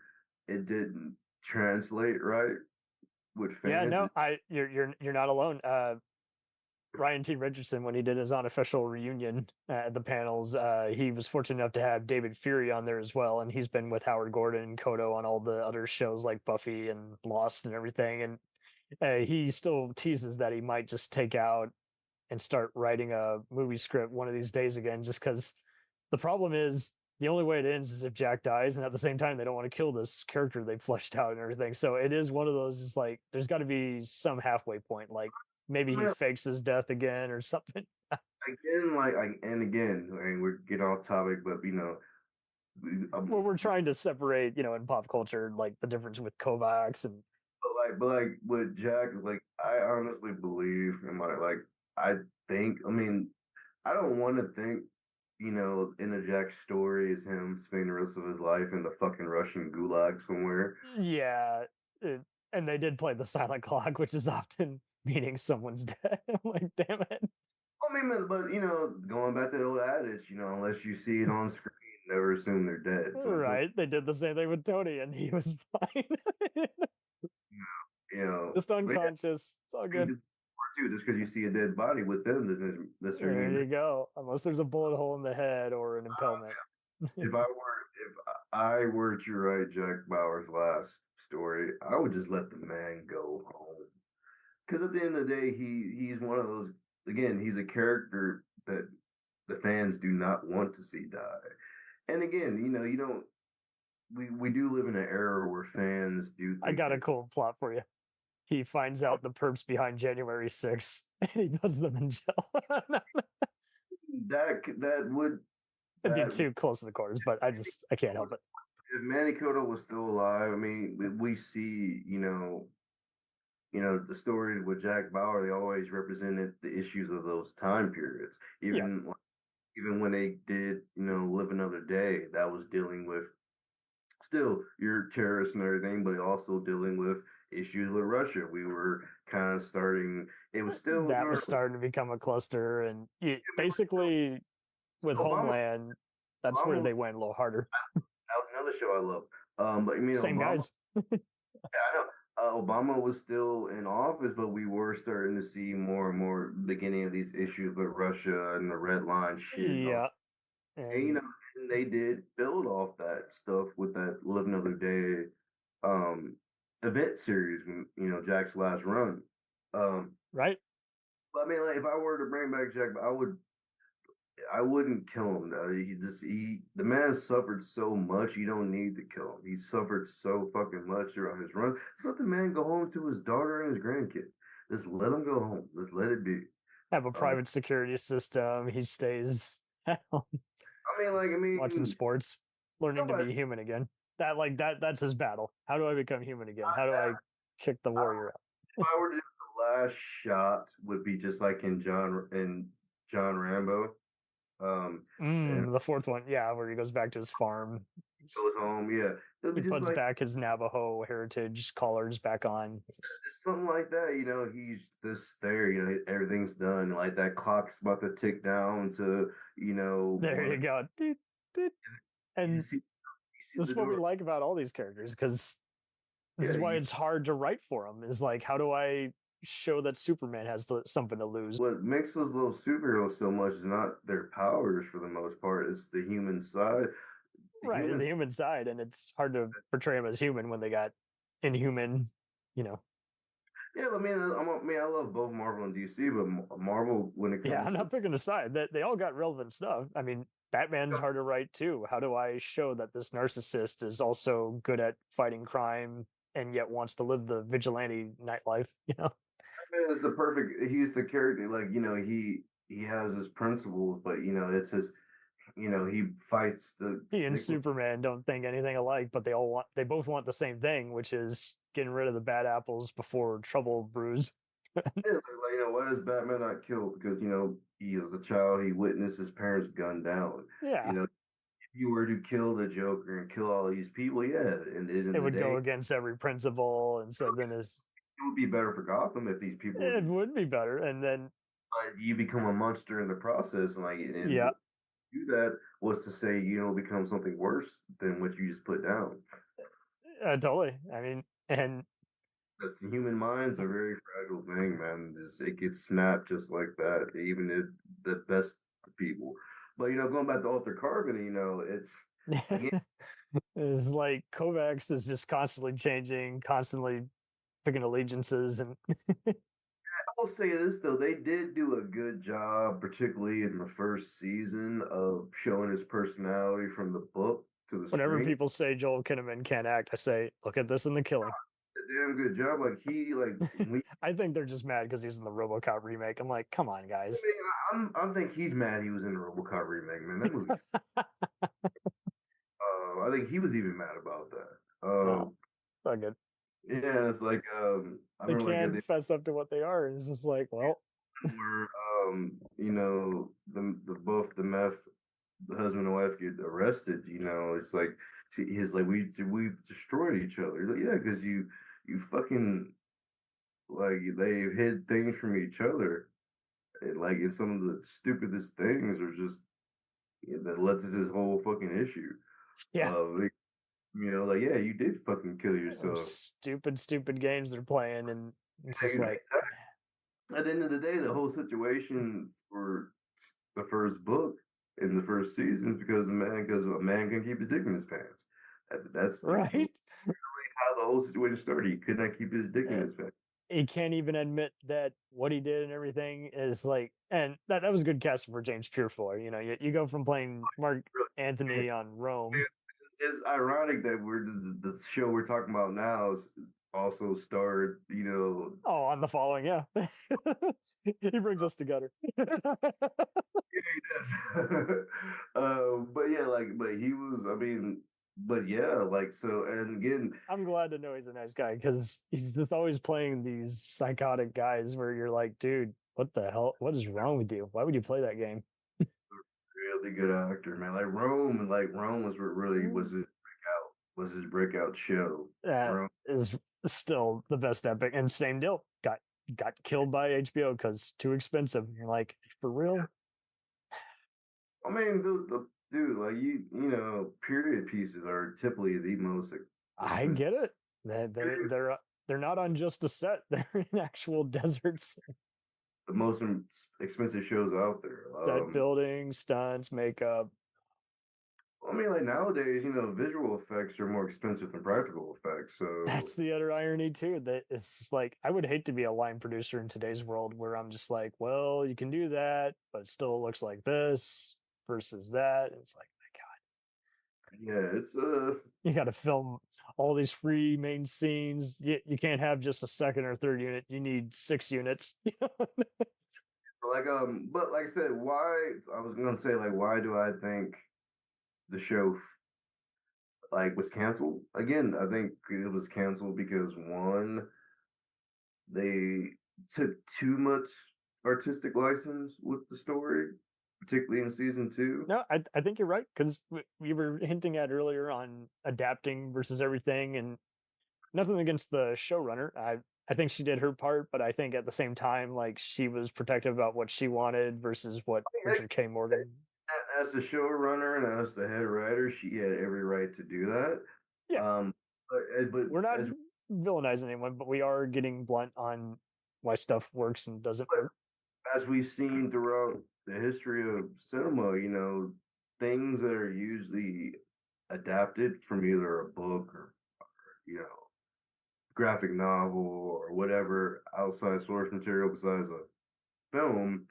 Speaker 2: it didn't translate right with
Speaker 3: yeah,
Speaker 2: fans.
Speaker 3: no, you're not alone. Ryan T. Richardson, when he did his unofficial reunion at the panels, he was fortunate enough to have David Fury on there as well, and he's been with Howard Gordon and Kodo on all the other shows like Buffy and Lost and everything. And he still teases that he might just take out and start writing a movie script one of these days again, just because the problem is the only way it ends is if Jack dies, and at the same time they don't want to kill this character they've fleshed out and everything. So it is one of those. Is like there's got to be some halfway point, like maybe he fakes his death again or something.
Speaker 2: Again, I mean, we're getting off topic, but
Speaker 3: Well, we're trying to separate, in pop culture, like the difference with Kovacs and.
Speaker 2: but like with Jack, like I honestly believe, I think, I mean, I don't want to think, in a Jack story is him spending the rest of his life in the fucking Russian gulag somewhere.
Speaker 3: Yeah, and they did play the silent clock, which is often meaning someone's dead. I'm like, damn it.
Speaker 2: I mean, but going back to the old adage, unless you see it on screen, never assume they're dead. So
Speaker 3: Right, they did the same thing with Tony, and he was fine. Just unconscious. It's all good.
Speaker 2: Too, just because you see a dead body with them doesn't necessarily
Speaker 3: There
Speaker 2: mean
Speaker 3: you go. Unless there's a bullet hole in the head or an impalement.
Speaker 2: if I were to write Jack Bauer's last story, I would just let the man go home. Because at the end of the day, he's one of those. Again, he's a character that the fans do not want to see die. And again, you don't. We do live in an era where fans do.
Speaker 3: I got a cool plot for you. He finds out the perps behind January 6th, and he puts them in jail.
Speaker 2: that would.
Speaker 3: It'd be too close to the quarters, but I can't help it.
Speaker 2: If Manny Koto was still alive, I mean, we see, the stories with Jack Bauer, they always represented the issues of those time periods. Even when they did, Live Another Day, that was dealing with still your terrorists and everything, but also dealing with issues with Russia. We were kind of starting. It was still
Speaker 3: that was starting to become a cluster, and basically with
Speaker 2: Obama,
Speaker 3: Homeland, that's where they went a little harder.
Speaker 2: That was another show I love. But
Speaker 3: Same
Speaker 2: Obama,
Speaker 3: guys.
Speaker 2: yeah, I know. Obama was still in office, but we were starting to see more and more beginning of these issues with Russia and the red line shit.
Speaker 3: Yeah.
Speaker 2: And they did build off that stuff with that Live Another Day event series, Jack's last run.
Speaker 3: Right?
Speaker 2: But I mean, like, if I were to bring back Jack, I wouldn't kill him. The man suffered so much. You don't need to kill him. He suffered so fucking much throughout his run. Just let the man go home to his daughter and his grandkid. Just let him go home. Just let it be.
Speaker 3: Have a private security system. He stays at home watching sports, learning to be human again. That's his battle. How do I become human again? How do I kick the warrior out?
Speaker 2: If I were to do the last shot, would be just like in John Rambo. And
Speaker 3: The fourth one, yeah, where he goes back to his farm.
Speaker 2: goes home. Yeah, it'll
Speaker 3: He
Speaker 2: be just
Speaker 3: puts
Speaker 2: like
Speaker 3: back his Navajo heritage collars back on.
Speaker 2: something like that. He's just there. Everything's done. Like that clock's about to tick down to
Speaker 3: There you go. Doot, doot. And
Speaker 2: you see
Speaker 3: this
Speaker 2: the
Speaker 3: is what we
Speaker 2: door.
Speaker 3: like about all these characters, because this is
Speaker 2: Yeah,
Speaker 3: why it's hard to write for them. Is like, how do I show that Superman has something to lose?
Speaker 2: what makes those little superheroes so much is not their powers for the most part. It's the human side. The
Speaker 3: Right,
Speaker 2: humans
Speaker 3: the human side, and it's hard to portray them as human when they got inhuman,
Speaker 2: Yeah, but I love both Marvel and DC, but Marvel, when it
Speaker 3: Yeah,
Speaker 2: comes
Speaker 3: I'm
Speaker 2: to
Speaker 3: not picking a side. That they all got relevant stuff. I mean, Batman's hard to write too. How do I show that this narcissist is also good at fighting crime and yet wants to live the vigilante nightlife?
Speaker 2: Batman is the perfect. He's the character. Like he has his principles, but it's his. He fights the
Speaker 3: He and
Speaker 2: stick with
Speaker 3: Superman don't think anything alike, but they both want the same thing, which is getting rid of the bad apples before trouble brews.
Speaker 2: it. Like, why does Batman not kill? Because he is the child. He witnessed his parents gunned down.
Speaker 3: Yeah,
Speaker 2: If you were to kill the Joker and kill all these people, yeah, and at the end
Speaker 3: it
Speaker 2: of the
Speaker 3: would
Speaker 2: day,
Speaker 3: go against every principle, and so then
Speaker 2: it would be better for Gotham if these people were
Speaker 3: it
Speaker 2: just.
Speaker 3: would be better. And then
Speaker 2: You become a monster in the process, and
Speaker 3: yeah,
Speaker 2: do that was to say become something worse than what you just put down.
Speaker 3: totally. I mean, and
Speaker 2: Because the human mind's a very fragile thing, man. It gets snapped just like that, even the best people. But going back to Alter Carbon, it's again.
Speaker 3: it's like Kovacs is just constantly changing, constantly picking allegiances, and
Speaker 2: I will say this though, they did do a good job, particularly in the first season, of showing his personality from the book to the
Speaker 3: whenever
Speaker 2: screen.
Speaker 3: people say Joel Kinnaman can't act, I say, look at this in The Killing.
Speaker 2: A damn good job.
Speaker 3: I think they're just mad because he's in the RoboCop remake. I'm like, come on, guys.
Speaker 2: I think he's mad he was in the RoboCop remake, man. That movie. I think he was even mad about that.
Speaker 3: No, it's not good.
Speaker 2: Yeah, it's like I
Speaker 3: They
Speaker 2: remember
Speaker 3: can't
Speaker 2: like
Speaker 3: fess up to what they are. It's just like, well,
Speaker 2: where the meth, the husband and wife get arrested. It's like he's like we destroyed each other. He's like, yeah, because you fucking like they've hid things from each other, and some of the stupidest things are just that led to this whole fucking issue.
Speaker 3: yeah,
Speaker 2: Like, yeah, you did fucking kill
Speaker 3: them
Speaker 2: yourself.
Speaker 3: stupid games they're playing, and it's just like,
Speaker 2: At the end of the day, the whole situation for the first book in the first season is because a man can keep his dick in his pants. That's
Speaker 3: right?
Speaker 2: really how the whole situation started. He could not keep his dick in
Speaker 3: Yeah.
Speaker 2: his pants.
Speaker 3: He can't even admit that what he did and everything is like, and that was good casting for James Purefoy. You go from playing Mark Anthony on Rome.
Speaker 2: It's ironic that the show we're talking about now is also starred,
Speaker 3: Oh, on the following, yeah. He brings us together.
Speaker 2: yeah, he does. But yeah, but he was. I mean, but yeah, so. And again,
Speaker 3: I'm glad to know he's a nice guy, because he's just always playing these psychotic guys where you're like, dude, what the hell? What is wrong with you? Why would you play that game?
Speaker 2: really good actor, man. Rome was what really was his breakout show.
Speaker 3: That
Speaker 2: Rome.
Speaker 3: is still the best epic. And same deal. Got killed by HBO because too expensive. You're like, for real?
Speaker 2: I mean, dude, period pieces are typically the most.
Speaker 3: I get it. They're not on just a set. They're in actual deserts.
Speaker 2: The most expensive shows out there.
Speaker 3: Set building, stunts, makeup.
Speaker 2: I mean, like nowadays, visual effects are more expensive than practical effects. So
Speaker 3: That's the other irony too. That it's just like I would hate to be a line producer in today's world where I'm just like, well, you can do that, but it still looks like this versus that. It's like,
Speaker 2: yeah, it's
Speaker 3: you got to film all these free main scenes. You can't have just a second or third unit. You need 6 units.
Speaker 2: but like I said, why? I was gonna say like, why do I think the show was canceled again? I think it was canceled because one, they took too much artistic license with the story, particularly in season 2.
Speaker 3: No, I think you're right because we were hinting at earlier on adapting versus everything, and nothing against the showrunner. I think she did her part, but I think at the same time, like she was protective about what she wanted versus what Richard K. Morgan.
Speaker 2: As the showrunner and as the head writer, she had every right to do that.
Speaker 3: Yeah,
Speaker 2: But
Speaker 3: we're not villainizing anyone, but we are getting blunt on why stuff works and doesn't work.
Speaker 2: As we've seen throughout the history of cinema, things that are usually adapted from either a book or you know, graphic novel or whatever outside source material besides a film,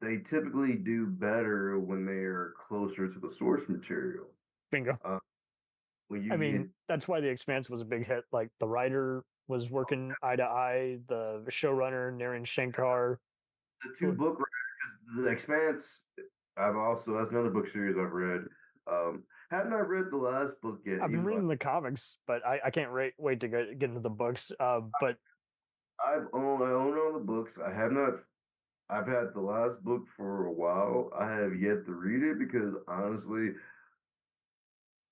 Speaker 2: they typically do better when they are closer to the source material.
Speaker 3: Bingo.
Speaker 2: When you
Speaker 3: I mean, that's why The Expanse was a big hit. Like the writer was working eye to eye, the showrunner, Naren Shankar.
Speaker 2: the two book writers, because The Expanse, that's another book series I've read. Have not read the last book yet.
Speaker 3: I've been reading the comics, but I can't wait to get into the books. But
Speaker 2: I own all the books. I have not. I've had the last book for a while. I have yet to read it because honestly,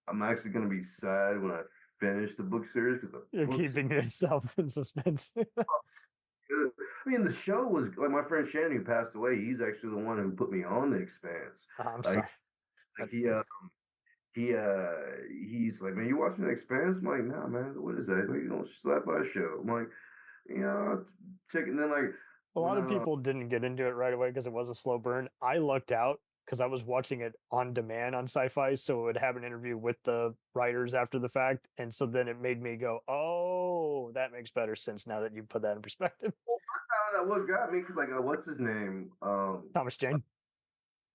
Speaker 2: I'm actually going to be sad when I finish the book series because
Speaker 3: you're keeping yourself in suspense.
Speaker 2: I mean, the show was like my friend Shannon who passed away. He's actually the one who put me on The Expanse.
Speaker 3: I'm sorry.
Speaker 2: He's like, man, you watching The Expanse? I'm like, nah, man. What is that? He's like, sci-fi show. I'm like, check it. And then like
Speaker 3: a lot of people didn't get into it right away because it was a slow burn. I lucked out because I was watching it on demand on Sci-Fi, so it would have an interview with the writers after the fact, and so then it made me go, "Oh, that makes better sense now that you put that in perspective."
Speaker 2: Well, I found out what got me because what's his name?
Speaker 3: Thomas Jane.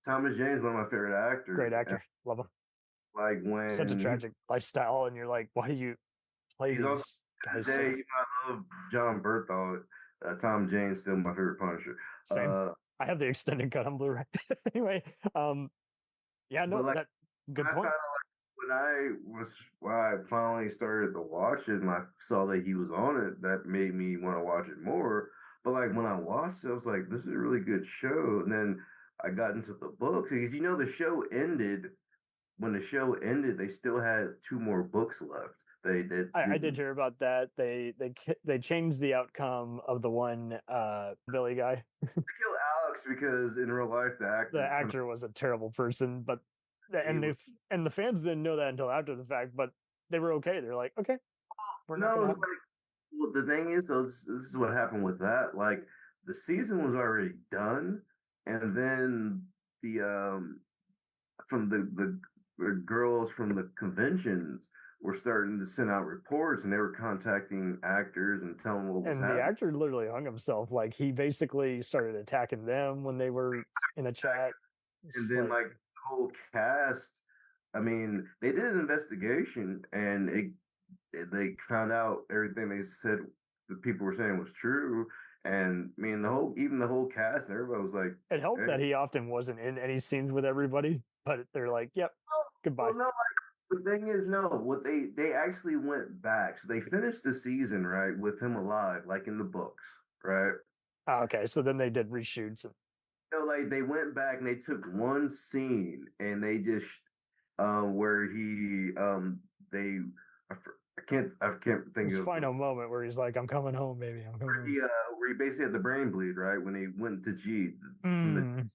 Speaker 2: Thomas Jane's one of my favorite actors.
Speaker 3: Great actor, love him.
Speaker 2: Like when
Speaker 3: such a tragic lifestyle, and you're like, why do you play these guys?
Speaker 2: Today, I love John Berthold. Tom Jane's still my favorite Punisher.
Speaker 3: Same. I have the extended cut on Blu-ray. Anyway, yeah, no, that good point.
Speaker 2: When I finally started to watch it and I saw that he was on it, that made me want to watch it more. But like when I watched it, I was like, this is a really good show. And then I got into the book because the show ended. When the show ended, they still had 2 more books left.
Speaker 3: I did hear about that. They changed the outcome of the one Billy guy.
Speaker 2: They killed Alex because in real life the
Speaker 3: actor was a terrible person, but and the fans didn't know that until after the fact. But they were okay. They're like, okay, we're not.
Speaker 2: Well, the thing is, though, this is what happened with that. Like the season was already done, and then from the girls from the conventions were starting to send out reports, and they were contacting actors and telling them what was happening.
Speaker 3: And the actor literally hung himself. Like he basically started attacking them when they were in a chat.
Speaker 2: And then the whole cast, I mean, they did an investigation and they found out everything they said that people were saying was true. And I mean, the whole cast and everybody was like,
Speaker 3: it helped that he often wasn't in any scenes with everybody, but they're like, yep, goodbye.
Speaker 2: Well, no, the thing is, no, what they actually went back. So they finished the season, right, with him alive, like in the books, right?
Speaker 3: Oh, okay, so then they did reshoots.
Speaker 2: They went back and they took one scene and they just where he I can't think
Speaker 3: his
Speaker 2: of
Speaker 3: final moment where he's like, "I'm coming home, baby. I'm coming home."
Speaker 2: Where he basically had the brain bleed, right, when he went to G.
Speaker 3: Mm.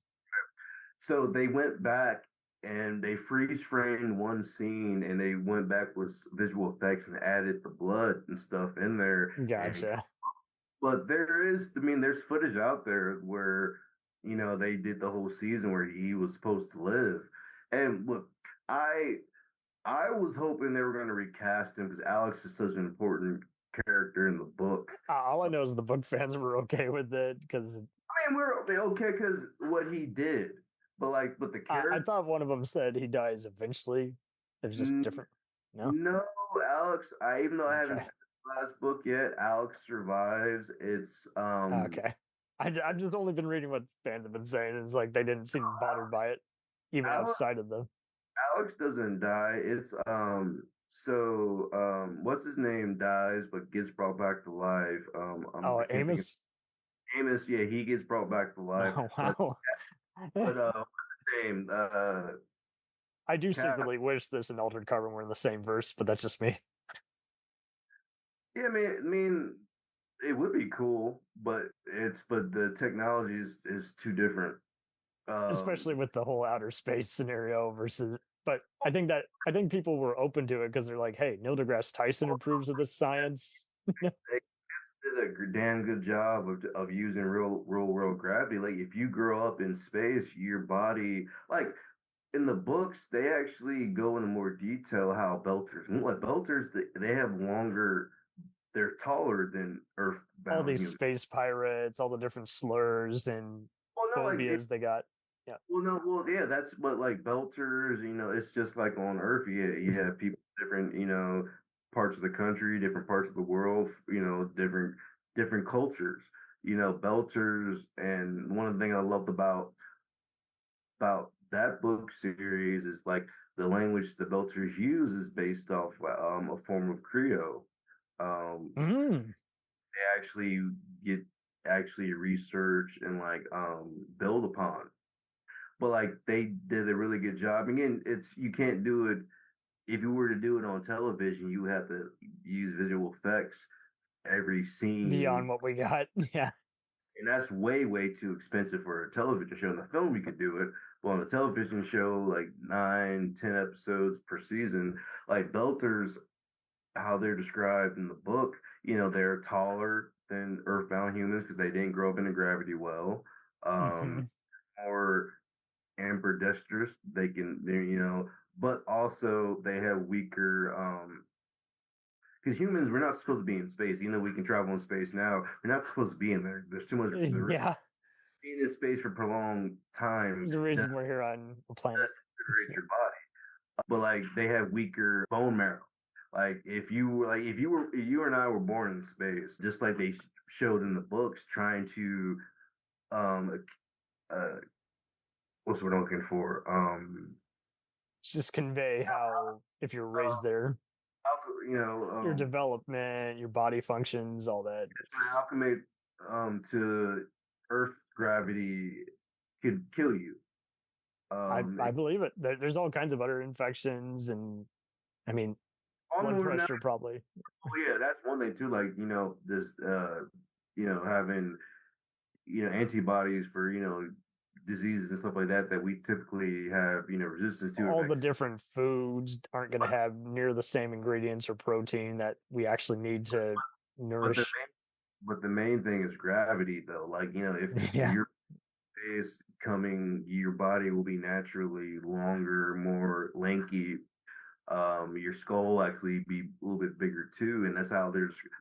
Speaker 2: So they went back and they freeze framed one scene and they went back with visual effects and added the blood and stuff in there.
Speaker 3: Gotcha.
Speaker 2: But there's footage out there where, they did the whole season where he was supposed to live. And look, I was hoping they were going to recast him because Alex is such an important character in the book.
Speaker 3: All I know is the book fans were okay with it because
Speaker 2: I mean, we're okay because what he did, but the character.
Speaker 3: I thought one of them said he dies eventually. It was just different. No,
Speaker 2: No, Alex. Even though I haven't
Speaker 3: okay,
Speaker 2: read the last book yet, Alex survives. It's
Speaker 3: okay. I've just only been reading what fans have been saying. It's like they didn't seem bothered by it, even
Speaker 2: Alex,
Speaker 3: outside of them.
Speaker 2: Alex doesn't die. It's what's his name dies but gets brought back to life.
Speaker 3: Oh,
Speaker 2: I can't think of
Speaker 3: Amos.
Speaker 2: Amos. Yeah, he gets brought back to life.
Speaker 3: Oh,
Speaker 2: But
Speaker 3: wow.
Speaker 2: what's his name?
Speaker 3: I do
Speaker 2: Cap.
Speaker 3: secretly wish this and Altered Carbon were in the same verse, but that's just me.
Speaker 2: Yeah, I mean, it would be cool, but the technology is too different.
Speaker 3: Especially with the whole outer space scenario versus. But I think people were open to it because they're like, "Hey, Neil deGrasse Tyson approves of this science."
Speaker 2: They did a damn good job of using real world gravity. Like if you grow up in space, your body like in the books they actually go into more detail how belters they have longer. They're taller than
Speaker 3: All
Speaker 2: Earthbound
Speaker 3: these
Speaker 2: humans.
Speaker 3: space pirates, all the different slurs and
Speaker 2: Well, no, like
Speaker 3: phobias they got. Yeah.
Speaker 2: well, no, well, yeah, that's what like belters. It's just like on Earth. You have people different, parts of the country, different parts of the world. Different cultures. Belters, and one of the things I loved about that book series is like the language the belters use is based off a form of Creole.
Speaker 3: Mm.
Speaker 2: They get actually research and like build upon. But like they did a really good job. Again, it's you can't do it if you were to do it on television. You have to use visual effects every scene,
Speaker 3: Beyond what we got. Yeah.
Speaker 2: and that's way too expensive for a television show. In the film, you could do it, but on a television show, like 9, 10 episodes per season, like belters, how they're described in the book, they're taller than Earthbound humans because they didn't grow up in a gravity well.
Speaker 3: Hmm.
Speaker 2: More ambidextrous. But also they have weaker because humans we're not supposed to be in space. We can travel in space now. We're not supposed to be in there. There's too much
Speaker 3: Yeah.
Speaker 2: being in space for prolonged time
Speaker 3: There's a reason we're here on the planet.
Speaker 2: does deteriorate your body. But like they have weaker bone marrow. Like if you and I were born in space, just like they showed in the books, trying to um uh what's what I'm looking for
Speaker 3: Just convey how if you're raised there, your
Speaker 2: um
Speaker 3: development, your body functions, all that.
Speaker 2: acclimate to Earth gravity could kill you.
Speaker 3: I believe it. There's all kinds of other infections, and I mean, blood pressure probably.
Speaker 2: Yeah, that's one thing too. Like just having antibodies for diseases and stuff like that we typically have resistance to.
Speaker 3: All the different foods aren't going to have near the same ingredients or protein that we actually need to nourish.
Speaker 2: But the main thing is gravity, though. Like if
Speaker 3: Yeah.
Speaker 2: your is coming, your body will be naturally longer, more lanky. Your skull will actually be a little bit bigger too, and that's how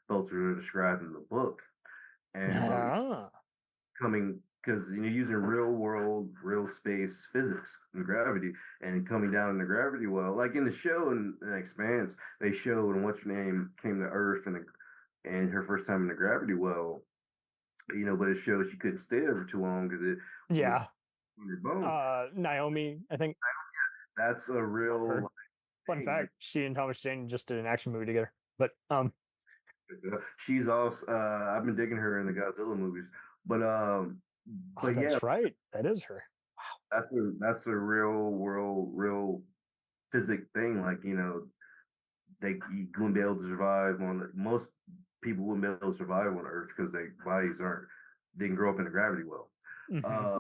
Speaker 2: belts are described in the book. And coming because using real world, real space physics and gravity, and coming down in the gravity well, like in the show in Expanse, they showed and what's her name came to Earth and her first time in the gravity well, but it showed she couldn't stay there for too long because it was in her bones.
Speaker 3: Naomi, I think.
Speaker 2: That's a real
Speaker 3: fun fact. She and Thomas Jane just did an action movie together. But
Speaker 2: she's also I've been digging her in the Godzilla movies. But
Speaker 3: that's right. That is her.
Speaker 2: Wow. That's a real world, real physics thing. Like you wouldn't be able to survive most people wouldn't be able to survive on Earth because their bodies didn't grow up in the gravity well.
Speaker 3: Mm-hmm.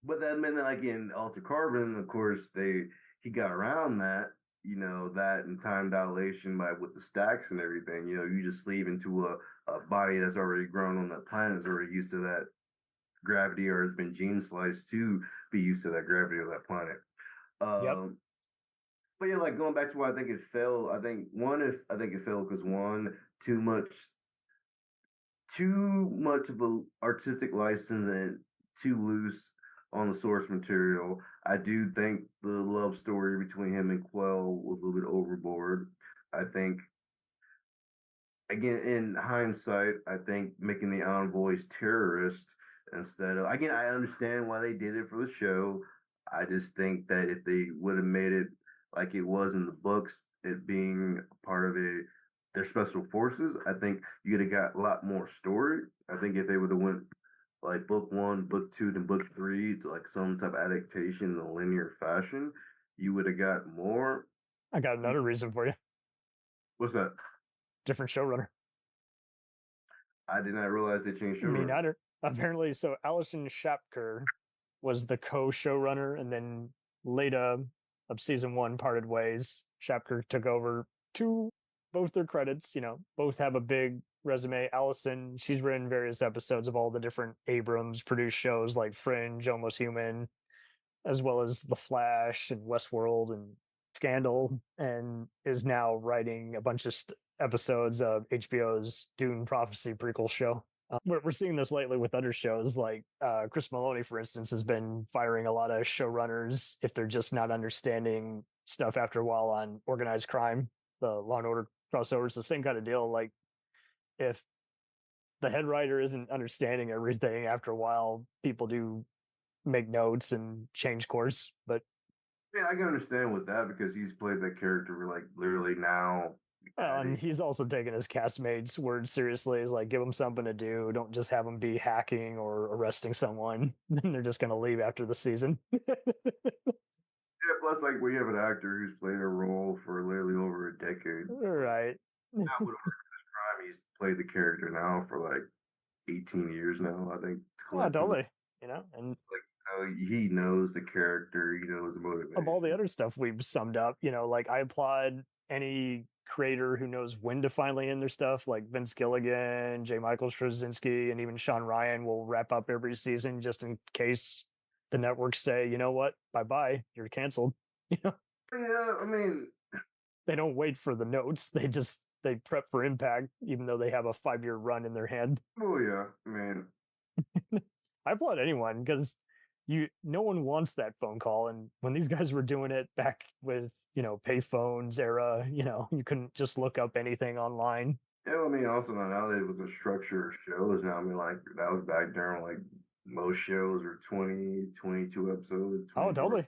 Speaker 2: But that meant that like in Altered Carbon, of course, he got around that, that and time dilation with the stacks and everything. You just sleeve into a body that's already grown on that planet, is already used to that gravity, or has been gene sliced to be used to that gravity of that planet.
Speaker 3: Yep.
Speaker 2: But yeah, like going back to why I think it failed. I think I think it failed because one, too much of a artistic license and too loose on the source material. I do think the love story between him and Quell was a little bit overboard. I think, again, in hindsight, I think making the envoys terrorists instead of, again, I understand why they did it for the show. I just think that if they would have made it like it was in the books, it being part of their special forces, I think you would have got a lot more story. I think if they would have went like book one, book two, then book three to like some type of adaptation in a linear fashion, you would have got more.
Speaker 3: I got another reason for you.
Speaker 2: What's that?
Speaker 3: Different showrunner.
Speaker 2: I did not realize they changed showrunner.
Speaker 3: Me neither. Apparently, so Alison Shapker was the co-showrunner, and then Leda of season one parted ways. Shapker took over to both their credits. Both have a big resume. Allison, she's written various episodes of all the different Abrams produced shows like Fringe, Almost Human, as well as The Flash and Westworld and Scandal, and is now writing a bunch of episodes of HBO's Dune Prophecy prequel show. We're seeing this lately with other shows, like Chris Maloney, for instance, has been firing a lot of showrunners if they're just not understanding stuff after a while on organized crime, the Law and Order crossovers, the same kind of deal. Like if the head writer isn't understanding everything after a while, people do make notes and change course. But
Speaker 2: yeah, I can understand with that because he's played that character like literally now.
Speaker 3: And he's also taking his castmates' words seriously. He's like, give them something to do. Don't just have them be hacking or arresting someone. Then they're just going to leave after the season.
Speaker 2: Yeah, plus, like, we have an actor who's played a role for literally over a decade.
Speaker 3: Right.
Speaker 2: Not with crime. He's played the character now for like 18 years now, I think.
Speaker 3: Yeah, totally. And
Speaker 2: like, he knows the character. He knows the motivation.
Speaker 3: Of all the other stuff we've summed up, like I applaud any creator who knows when to finally end their stuff, like Vince Gilligan, J. Michael Straczynski, and even Sean Ryan will wrap up every season just in case the networks say, you know what, bye-bye, you're canceled.
Speaker 2: Yeah, I mean,
Speaker 3: they don't wait for the notes. They prep for impact, even though they have a 5-year run in their hand.
Speaker 2: Oh yeah, I mean,
Speaker 3: I applaud anyone because no one wants that phone call. And when these guys were doing it back with, payphones era, you couldn't just look up anything online.
Speaker 2: Yeah, I mean, also now that with the structure of shows now, I mean, like that was back during like most shows were 20, 22 episodes. 24.
Speaker 3: Oh, totally.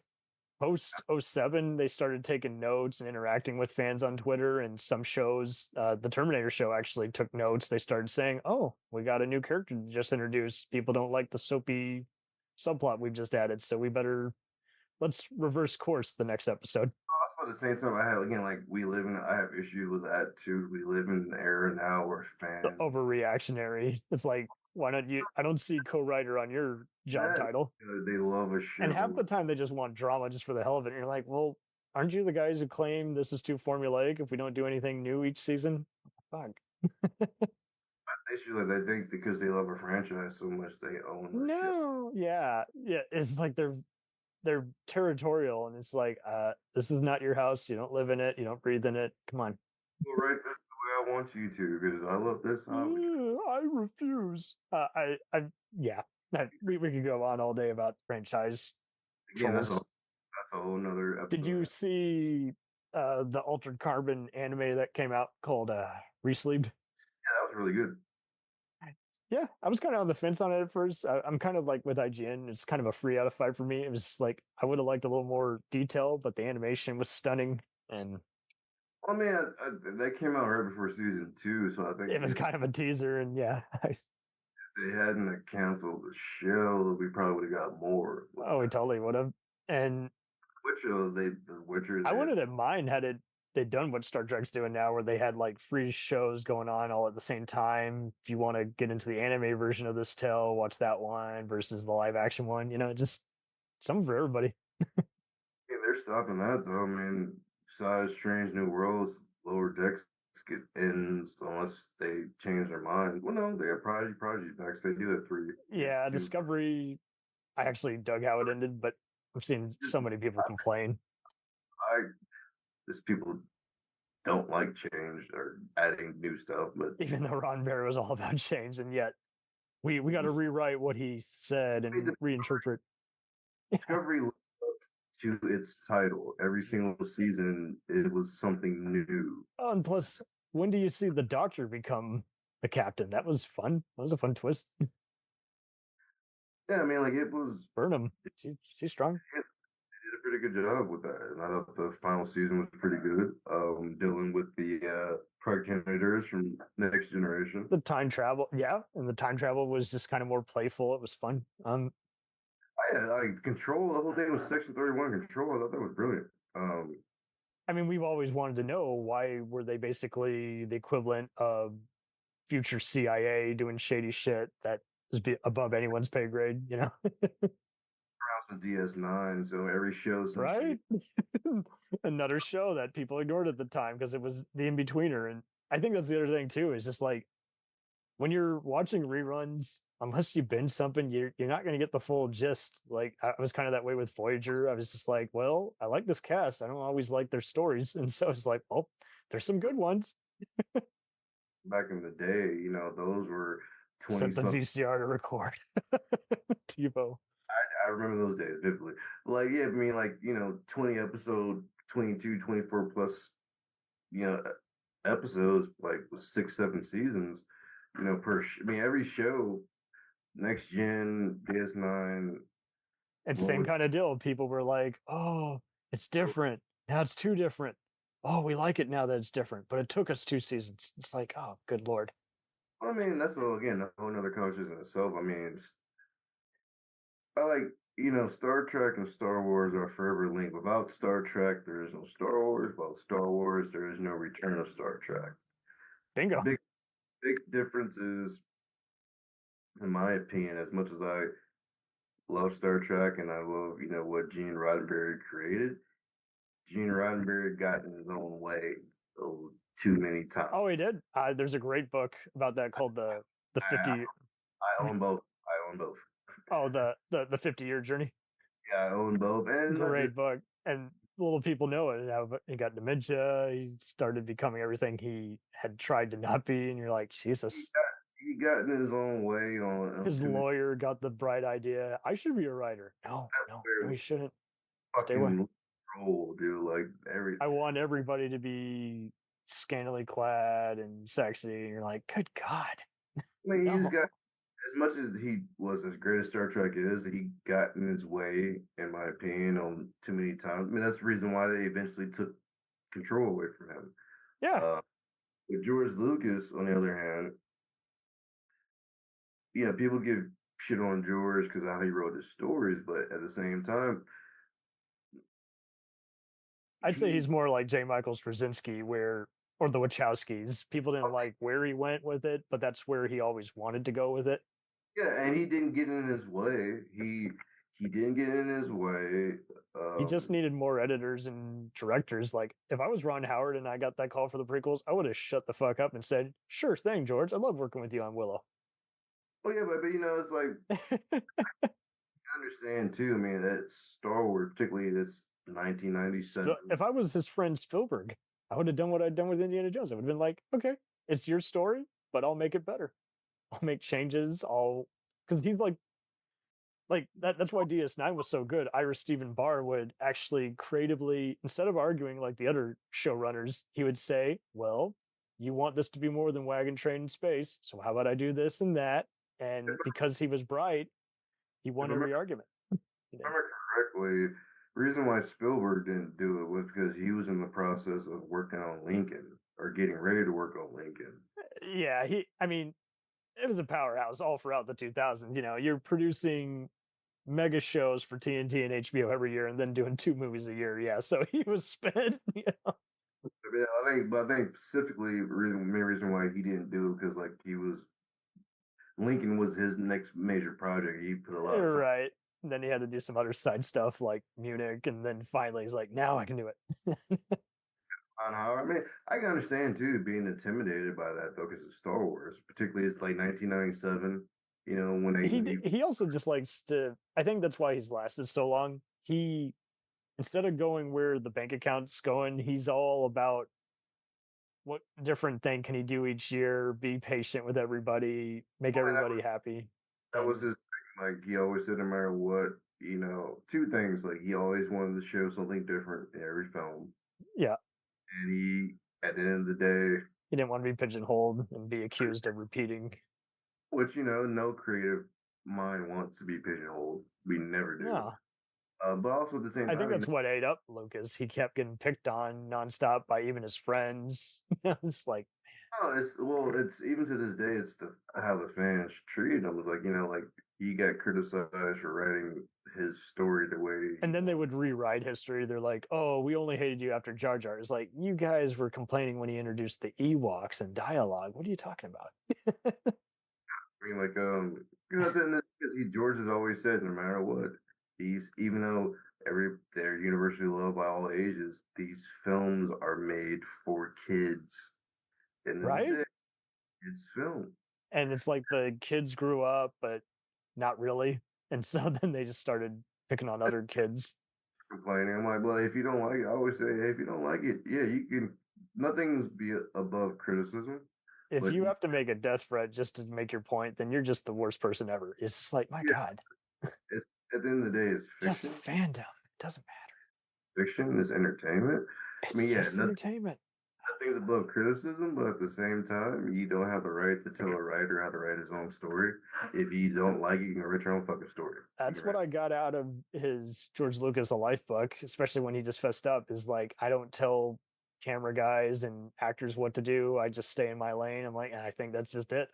Speaker 3: Post 07, they started taking notes and interacting with fans on Twitter, and some shows, the Terminator show actually took notes. They started saying, oh, we got a new character to just introduce. People don't like the soapy subplot we've just added, so let's reverse course the next episode.
Speaker 2: Also, at the same time, I have issues with that too. We live in an era now where fans
Speaker 3: overreactionary. It's like, why don't you? I don't see co-writer on your job title.
Speaker 2: They love a show,
Speaker 3: and half the time they just want drama just for the hell of it. And you're like, well, aren't you the guys who claim this is too formulaic if we don't do anything new each season? Fuck.
Speaker 2: Issue that they think because they love a franchise so much they own the show.
Speaker 3: Yeah. It's like they're territorial, and it's like, this is not your house. You don't live in it. You don't breathe in it. Come on.
Speaker 2: Well, right, that's the way I want you to, because I love this.
Speaker 3: I refuse. We could go on all day about franchise.
Speaker 2: Again, that's a whole nother episode.
Speaker 3: Did you see the Altered Carbon anime that came out called Resleeved?
Speaker 2: Yeah, that was really good.
Speaker 3: Yeah, I was kind of on the fence on it at first. I'm kind of like with IGN. It's kind of a 3 out of 5 for me. It was just like, I would have liked a little more detail, but the animation was stunning. And
Speaker 2: I mean, that came out right before season 2, so I think
Speaker 3: it was kind of a teaser. And yeah,
Speaker 2: if they hadn't canceled the show, we probably would have got more.
Speaker 3: Oh, we totally would have. And
Speaker 2: The Witcher.
Speaker 3: I wouldn't have mind had they'd done what Star Trek's doing now, where they had like free shows going on all at the same time. If you want to get into the anime version of this tale, watch that one versus the live action one. Just something for everybody.
Speaker 2: Yeah, they're stopping that though. I mean, besides Strange New Worlds, Lower Decks get ends unless they change their mind. Well, no, they got Prodigy next. They do it 3.
Speaker 3: Yeah, Discovery. I actually dug how it ended, but I've seen so many people complain.
Speaker 2: just people don't like change or adding new stuff. But
Speaker 3: Even though Roddenberry was all about change, and yet we got to rewrite what he said and reinterpret.
Speaker 2: Discovery lived up to its title. Every single season, it was something new.
Speaker 3: Oh, and plus, when do you see the Doctor become the captain? That was fun. That was a fun twist.
Speaker 2: Yeah, I mean, like it was.
Speaker 3: Burnham, she's strong.
Speaker 2: They did a pretty good job with that, and I thought the final season was pretty good. Dealing with the progenitors from Next Generation.
Speaker 3: The time travel, yeah, and the time travel was just kind of more playful. It was fun.
Speaker 2: Control. The whole thing was Section 31 Control. I thought that was brilliant.
Speaker 3: I mean, we've always wanted to know why were they basically the equivalent of future CIA doing shady shit that is above anyone's pay grade, you know?
Speaker 2: House DS9, so every show,
Speaker 3: right? Another show that people ignored at the time because it was the in-betweener. And I think that's the other thing too, is just like when you're watching reruns, unless you binge something, you're not going to get the full gist. Like I was kind of that way with Voyager. I was just like, well, I like this cast. I don't always like their stories. And so it's like, well, there's some good ones.
Speaker 2: Back in the day, you know, those were 20
Speaker 3: Set the VCR to record. TiVo.
Speaker 2: I remember those days vividly. Like, yeah, I mean, like, you know, 20 episode, 22, 24 plus, you know, episodes, like 6, 7 seasons, you know, I mean, every show, Next Gen, DS9.
Speaker 3: It's same kind of deal. People were like, oh, it's different. Now it's too different. Oh, we like it now that it's different. But it took us 2 seasons. It's like, oh, good Lord.
Speaker 2: I mean, that's all, again, a whole nother conversation in itself. I mean, I like, you know, Star Trek and Star Wars are forever linked. Without Star Trek, there is no Star Wars. Without Star Wars, there is no Return of Star Trek.
Speaker 3: Bingo.
Speaker 2: Big differences, in my opinion, as much as I love Star Trek and I love, you know, what Gene Roddenberry created, Gene Roddenberry got in his own way too many times.
Speaker 3: Oh, he did. There's a great book about that called the 50.
Speaker 2: I own both.
Speaker 3: Oh, the 50-year journey.
Speaker 2: Yeah, I own both. And
Speaker 3: great book. And little people know it. How he got dementia. He started becoming everything he had tried to not be. And you're like, Jesus.
Speaker 2: He got in his own way.
Speaker 3: His lawyer got the bright idea. I should be a writer. No, he shouldn't. Stay away.
Speaker 2: Role, dude. Like
Speaker 3: I want everybody to be scantily clad and sexy. And you're like, good God.
Speaker 2: I mean, he's got, as much as he was as great as Star Trek is, he got in his way, in my opinion, on too many times. I mean, that's the reason why they eventually took control away from him.
Speaker 3: Yeah.
Speaker 2: With George Lucas, on the other hand, you know, people give shit on George because of how he wrote his stories, but at the same time,
Speaker 3: I'd say he's more like J. Michael Straczynski, or the Wachowskis. People didn't like where he went with it, but that's where he always wanted to go with it.
Speaker 2: Yeah, and he didn't get in his way. He didn't get in his way.
Speaker 3: He just needed more editors and directors. Like, if I was Ron Howard and I got that call for the prequels, I would have shut the fuck up and said, sure thing, George. I love working with you on Willow.
Speaker 2: Oh, yeah, but you know, it's like, I understand, too. I mean, that's Star Wars, particularly that's 1997.
Speaker 3: If I was his friend Spielberg, I would have done what I'd done with Indiana Jones. I would have been like, okay, it's your story, but I'll make it better. I'll make changes. Because he's like that. That's why DS9 was so good. Ira Stephen Barr would actually creatively, instead of arguing like the other showrunners, he would say, well, you want this to be more than Wagon Train in Space, so how about I do this and that? And because he was bright, he won every argument.
Speaker 2: If I remember correctly, the reason why Spielberg didn't do it was because he was in the process of working on Lincoln, or getting ready to work on Lincoln.
Speaker 3: Yeah, it was a powerhouse all throughout the 2000s. You know, you're producing mega shows for TNT and HBO every year and then doing 2 movies a year. Yeah, so he was spent, you know.
Speaker 2: I think specifically the main reason why he didn't do it because like Lincoln was his next major project. He put a lot of time.
Speaker 3: Right. And then he had to do some other side stuff like Munich, and then finally he's like, now I can do it.
Speaker 2: On how I mean, I can understand too being intimidated by that though, because it's Star Wars, particularly it's like 1997. You know, when
Speaker 3: he also just likes to. I think that's why he's lasted so long. He instead of going where the bank account's going, he's all about what different thing can he do each year, be patient with everybody, make everybody happy.
Speaker 2: That was his thing. Like, he always said, no matter what, two things. Like, he always wanted to show something different in every film.
Speaker 3: Yeah.
Speaker 2: And at the end of the day,
Speaker 3: he didn't want to be pigeonholed and be accused of repeating.
Speaker 2: Which, no creative mind wants to be pigeonholed. We never do.
Speaker 3: No.
Speaker 2: But also at the same time,
Speaker 3: I think that's what ate up Lucas. He kept getting picked on nonstop by even his friends. It's like,
Speaker 2: it's even to this day, it's how the fans treated him. It's like, like he got criticized for writing his story the way.
Speaker 3: And then they would rewrite history. They're like, "Oh, we only hated you after Jar Jar." It's like, you guys were complaining when he introduced the Ewoks and dialogue. What are you talking about?
Speaker 2: I mean, like, because George has always said, no matter what, even though they're universally loved by all ages, these films are made for kids. And
Speaker 3: right?
Speaker 2: It's film.
Speaker 3: And it's like the kids grew up, but not really. And so then they just started picking on other kids.
Speaker 2: Complaining. I'm like, well, if you don't like it, I always say, hey, if you don't like it, yeah, you can. Nothing's above criticism.
Speaker 3: If you have to make a death threat just to make your point, then you're just the worst person ever. It's just like, my God.
Speaker 2: It's, at the end of the day, it's fiction.
Speaker 3: Just fandom. It doesn't matter.
Speaker 2: Fiction is entertainment.
Speaker 3: It's just entertainment.
Speaker 2: Nothing's above criticism, but at the same time, you don't have the right to tell a writer how to write his own story. If you don't like it, you can write your own fucking story.
Speaker 3: That's what I got out of his George Lucas A Life book, especially when he just fessed up, is like, I don't tell camera guys and actors what to do. I just stay in my lane. I'm like, I think that's just it.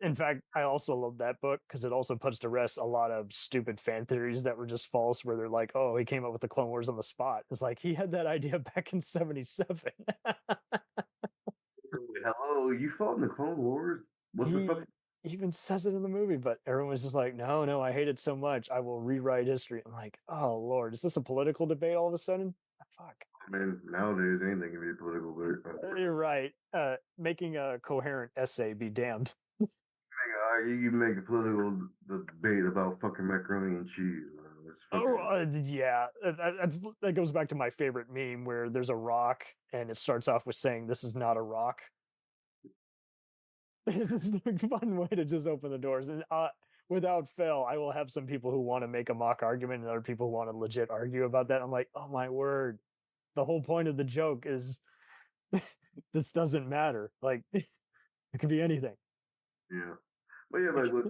Speaker 3: In fact, I also love that book because it also puts to rest a lot of stupid fan theories that were just false, where they're like, oh, he came up with the Clone Wars on the spot. It's like, he had that idea back in 1977.
Speaker 2: Hello, you fought in the Clone Wars?
Speaker 3: He even says it in the movie, but everyone's just like, no, I hate it so much, I will rewrite history. I'm like, oh, Lord, is this a political debate all of a sudden? Fuck.
Speaker 2: I mean, nowadays, anything can be political. But,
Speaker 3: you're right. Making a coherent essay be damned.
Speaker 2: You can make a political debate about fucking macaroni and cheese.
Speaker 3: Yeah. That goes back to my favorite meme where there's a rock and it starts off with saying, "This is not a rock." This is a fun way to just open the doors. And without fail, I will have some people who want to make a mock argument and other people who want to legit argue about that. I'm like, oh my word. The whole point of the joke is this doesn't matter. Like, it could be anything.
Speaker 2: Yeah. But yeah, like, look,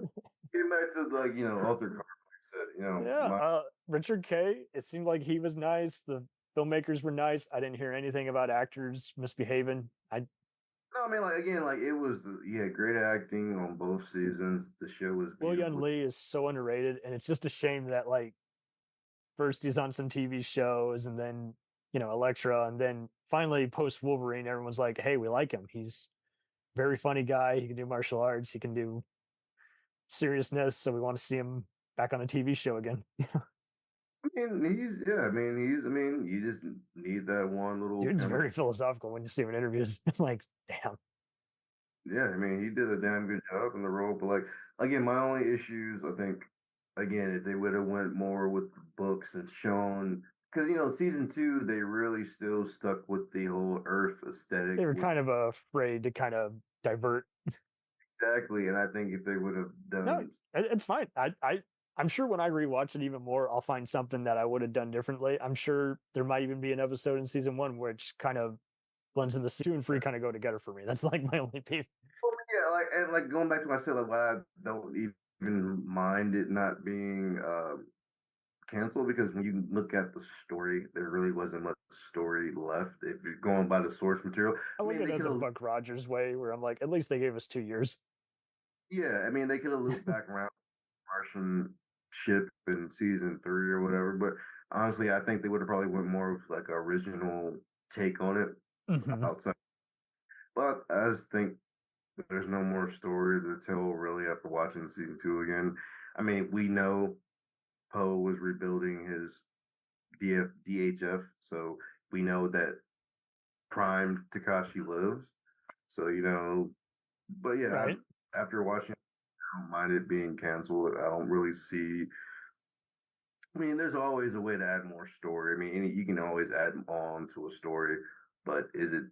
Speaker 2: getting back to, Arthur Carter, like I said,
Speaker 3: Richard K., it seemed like he was nice. The filmmakers were nice. I didn't hear anything about actors misbehaving.
Speaker 2: No, I mean, it was, great acting on both seasons. The show was beautiful.
Speaker 3: Will-Yun Lee is so underrated, and it's just a shame that, first he's on some TV shows, and then, Elektra, and then finally post-Wolverine, everyone's like, hey, we like him. He's a very funny guy. He can do martial arts. He can do seriousness, so we want to see him back on a TV show again.
Speaker 2: You just need that one little.
Speaker 3: Dude's very philosophical when you see him in interviews. I'm like, damn.
Speaker 2: Yeah, he did a damn good job in the role. But again, my only issues, I think, again, if they would have went more with the books and shown, because season 2, they really still stuck with the whole Earth aesthetic.
Speaker 3: They were kind of afraid to kind of divert.
Speaker 2: Exactly, and I think if they would have done,
Speaker 3: no, it's fine. I'm sure when I rewatch it even more, I'll find something that I would have done differently. I'm sure there might even be an episode in season 1 which kind of blends in the 2 and 3 kind of go together for me. That's my only beef.
Speaker 2: Well, yeah, and going back to what I said, why I don't even mind it not being canceled, because when you look at the story, there really wasn't much story left. If you're going by the source material,
Speaker 3: I look at it as a Buck Rogers way, where I'm like, at least they gave us 2 years.
Speaker 2: Yeah, they could have looped back around Martian ship in season 3 or whatever, but honestly, I think they would have probably went more of an original take on it outside. But I just think there's no more story to tell really after watching season 2 again. We know Poe was rebuilding his DHF, so we know that Prime Takashi lives. So but yeah,
Speaker 3: right.
Speaker 2: After watching, I don't mind it being canceled. I don't really see I mean, there's always a way to add more story. I mean, you can always add on to a story, but is it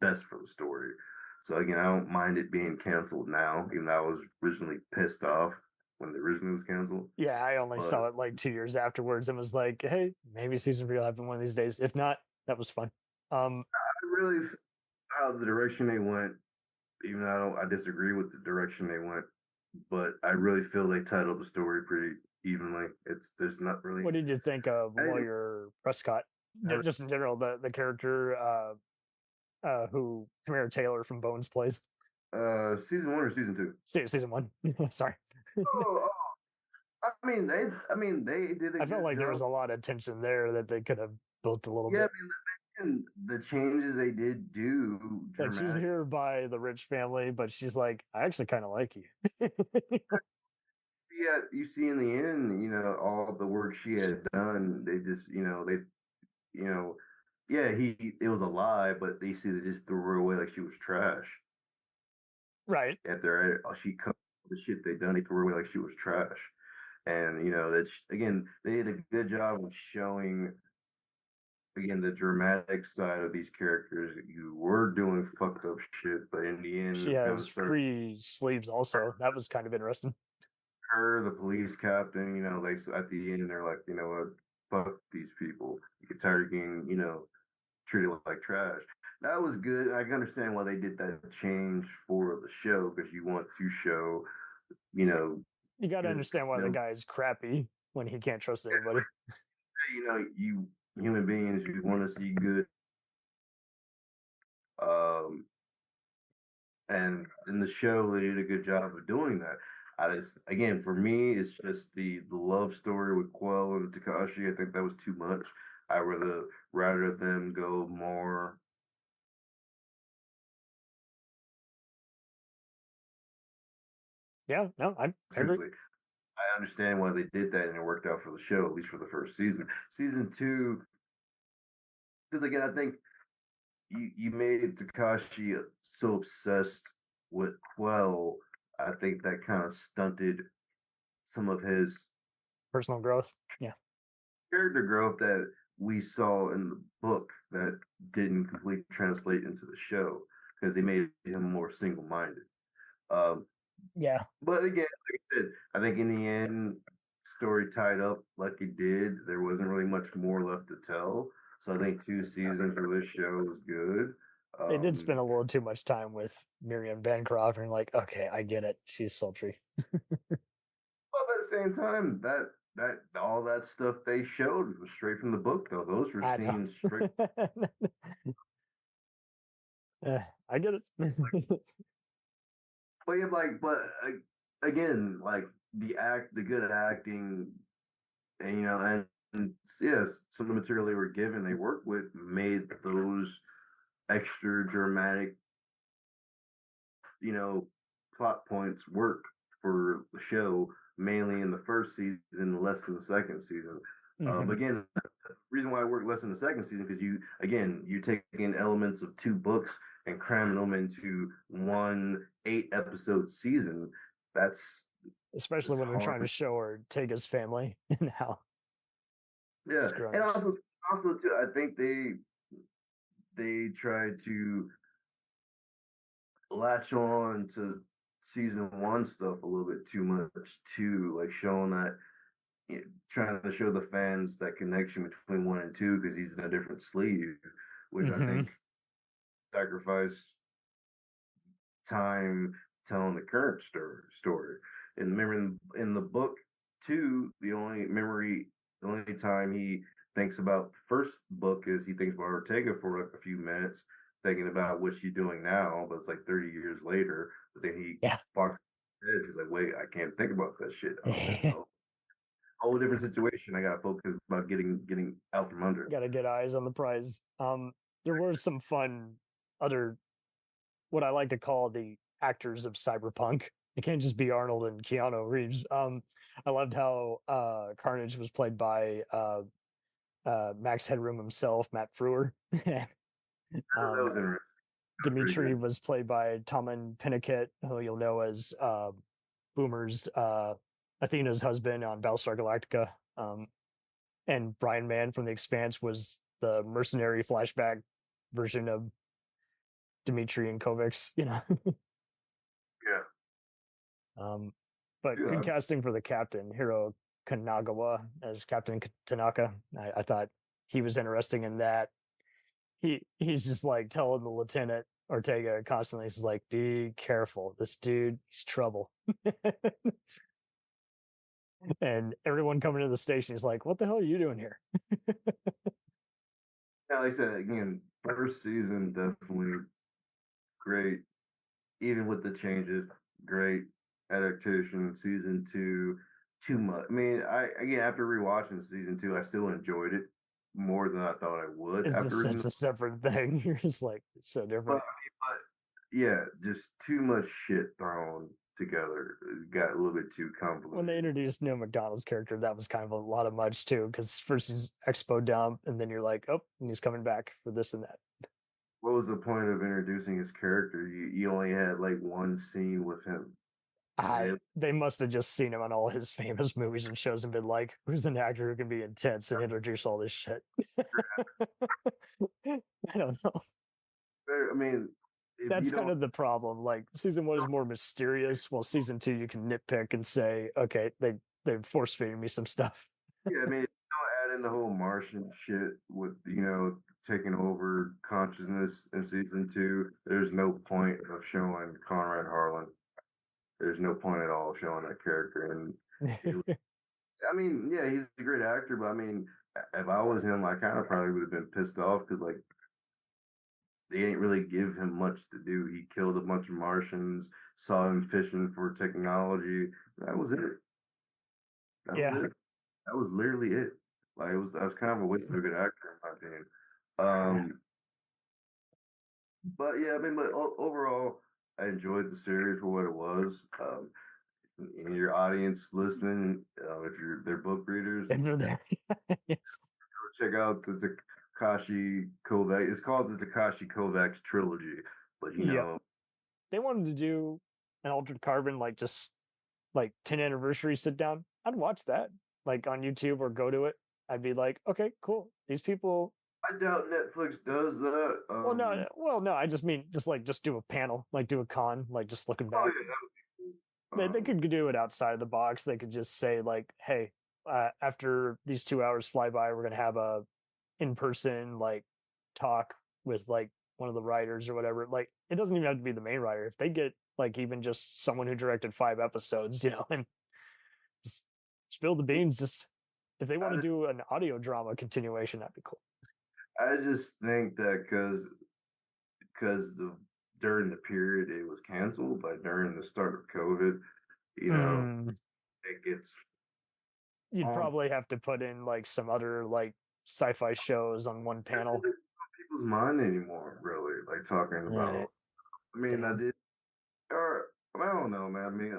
Speaker 2: best for the story? So again, I don't mind it being canceled now, even though I was originally pissed off when the originally was canceled.
Speaker 3: Yeah, I only
Speaker 2: But
Speaker 3: saw it like 2 years afterwards and was like, hey, maybe season 3 will happen one of these days. If not, that was fun.
Speaker 2: I really how the direction they went, even though I disagree with the direction they went, but I really feel they tied up the story pretty evenly. There's not really.
Speaker 3: What did you think of
Speaker 2: I didn't-
Speaker 3: Lawyer Prescott?
Speaker 2: I-
Speaker 3: Just in general, the character who Tamara Taylor from Bones plays.
Speaker 2: Season 1 or season 2?
Speaker 3: Season 1. Sorry.
Speaker 2: Oh, they did a
Speaker 3: I felt
Speaker 2: good
Speaker 3: like there was
Speaker 2: job.
Speaker 3: a lot of tension there that they could have built a little
Speaker 2: Yeah,
Speaker 3: bit.
Speaker 2: I mean, the changes they did do
Speaker 3: Like she's
Speaker 2: dramatic.
Speaker 3: here by the rich family, but she's like, I actually kind of like you.
Speaker 2: Yeah, you see in the end, all the work she had done, they just, yeah, it was a lie, but they just threw her away like she was trash.
Speaker 3: Right.
Speaker 2: She cut the shit they done, they threw her away like she was trash. And, that's, again, they did a good job of showing, again, the dramatic side of these characters. You were doing fucked up shit, but in the end,
Speaker 3: She
Speaker 2: it kind
Speaker 3: has
Speaker 2: of started
Speaker 3: free sleeves also. That was kind of interesting.
Speaker 2: her, the police captain, like at the end, they're like, you know what, fuck these people. You get tired of getting, treated like trash. That was good. I can understand why they did that change for the show because you want to show, you know,
Speaker 3: You got to
Speaker 2: good,
Speaker 3: understand why the guy is crappy when he can't trust anybody.
Speaker 2: you human beings, you want to see good. Um, and in the show, they did a good job of doing that. Again, for me, it's just the love story with Quell and Takashi. I think that was too much. I rather them go more.
Speaker 3: Yeah, no, I agree.
Speaker 2: Seriously, I understand why they did that, and it worked out for the show, at least for the first season. Season 2, because again, I think you made Takashi so obsessed with Quell. I think that kind of stunted some of his
Speaker 3: Personal growth. Yeah.
Speaker 2: character growth that we saw in the book that didn't completely translate into the show because they made him more single-minded. Um,
Speaker 3: Yeah.
Speaker 2: but again, like I said, I think in the end, story tied up like it did. There wasn't really much more left to tell. So I think 2 seasons for this show was good.
Speaker 3: They did spend a little too much time with Miriam Bancroft and like, okay, I get it. She's sultry.
Speaker 2: But at the same time, that all that stuff they showed was straight from the book, though. Those were
Speaker 3: I know.
Speaker 2: scenes straight.
Speaker 3: I get it.
Speaker 2: But yeah, again, like the good acting, and and yes, some of the material they were given, they worked with, made those extra dramatic, plot points work for the show, mainly in the first season, less than the second season. But again, the reason why I work less in the second season because you take in elements of 2 books and cramming them into one 8-episode season. That's
Speaker 3: Especially when they're trying to show Ortega's family and how.
Speaker 2: Yeah, and also too, I think they tried to latch on to season 1 stuff a little bit too much too, like showing that, trying to show the fans that connection between 1 and 2 because he's in a different sleeve, which I think sacrifice time telling the current story. And remember in the book 2, the only time he thinks about the first book is he thinks about Ortega for like a few minutes, thinking about what she's doing now, but it's like 30 years later. But then he walks head. He's like, wait, I can't think about that shit. Whole different situation. I gotta focus about getting out from under.
Speaker 3: Gotta get eyes on the prize. There were some fun other what I like to call the actors of cyberpunk. It can't just be Arnold and Keanu Reeves. I loved how Carnage was played by Max Headroom himself, Matt Frewer.
Speaker 2: That was interesting.
Speaker 3: Dimitri was played by Tommen Pinnickett, who you'll know as Boomer's Athena's husband on Battlestar Galactica. And Brian Mann from The Expanse was the mercenary flashback version of Dmitri and Kovacs,
Speaker 2: Yeah.
Speaker 3: But good casting for the captain, Hiro Kanagawa as Captain Tanaka. I thought he was interesting in that. He's just like telling the Lieutenant Ortega constantly, he's like, be careful. This dude, he's trouble. And everyone coming to the station is like, what the hell are you doing here?
Speaker 2: Yeah, like I said, again, first season definitely great. Even with the changes, great adaptation. Season 2, too much. I mean, after rewatching season 2, I still enjoyed it more than I thought I would.
Speaker 3: It's a separate thing. You're just like, it's so different.
Speaker 2: But yeah, just too much shit thrown together. It got a little bit too convoluted.
Speaker 3: When they introduced Neil McDonald's character, that was kind of a lot of much too, because first he's expo dump, and then you're like, oh, and he's coming back for this and that.
Speaker 2: What was the point of introducing his character? You only had like one scene with him.
Speaker 3: They must have just seen him on all his famous movies and shows and been like, who's an actor who can be intense and introduce all this shit? I don't know.
Speaker 2: I mean,
Speaker 3: that's kind of the problem. Like season 1 is more mysterious, while season 2 you can nitpick and say, okay, they're force feeding me some stuff.
Speaker 2: Yeah, I mean, don't add in the whole Martian shit with taking over consciousness in season 2. There's no point of showing Conrad Harlan. There's no point at all showing that character. And I mean, yeah, he's a great actor, but I mean, if I was him, I kind of probably would have been pissed off because like they didn't really give him much to do. He killed a bunch of Martians, saw him fishing for technology. That was it. That was it. That was literally it. Like that was kind of a waste of a good actor in my opinion. But yeah, I mean, but overall, I enjoyed the series for what it was. In your audience listening, if they're book readers,
Speaker 3: Yes.
Speaker 2: go check out the Takashi Kovacs. It's called the Takashi Kovacs trilogy, but
Speaker 3: they wanted to do an Altered Carbon, like just like 10 anniversary sit down. I'd watch that like on YouTube or go to it. I'd be like, okay, cool. These people.
Speaker 2: I doubt Netflix does that.
Speaker 3: No. I just mean just do a panel, like do a con, like just looking back. They could do it outside of the box. They could just say like, hey, after these 2 hours fly by, we're gonna have a in-person like talk with like one of the writers or whatever. Like it doesn't even have to be the main writer. If they get like even just someone who directed 5 episodes, and just spill the beans. Just if they want to do an audio drama continuation, that'd be cool.
Speaker 2: I just think that because during the period it was canceled, like during the start of COVID, it gets.
Speaker 3: You'd probably have to put in like some other like sci-fi shows on one panel.
Speaker 2: It's not people's mind anymore, really. Like talking about. I mean, I did. Or I don't know, man. I mean,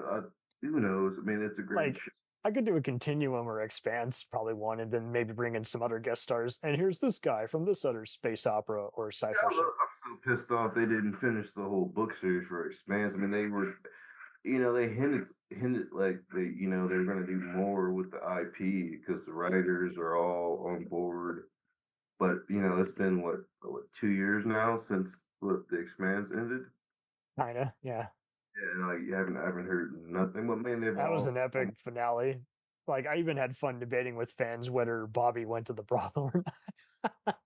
Speaker 2: who knows? I mean, it's a great show.
Speaker 3: I could do a Continuum or Expanse, probably one, and then maybe bring in some other guest stars. And here's this guy from this other space opera or sci-fi show.
Speaker 2: I'm so pissed off they didn't finish the whole book series for Expanse. I mean, they were, they hinted like they're going to do more with the IP because the writers are all on board. But it's been what 2 years now since the Expanse ended.
Speaker 3: Kinda, yeah.
Speaker 2: Yeah, and like I haven't heard nothing. But man,
Speaker 3: that was an epic finale. Like I even had fun debating with fans whether Bobby went to the brothel or not.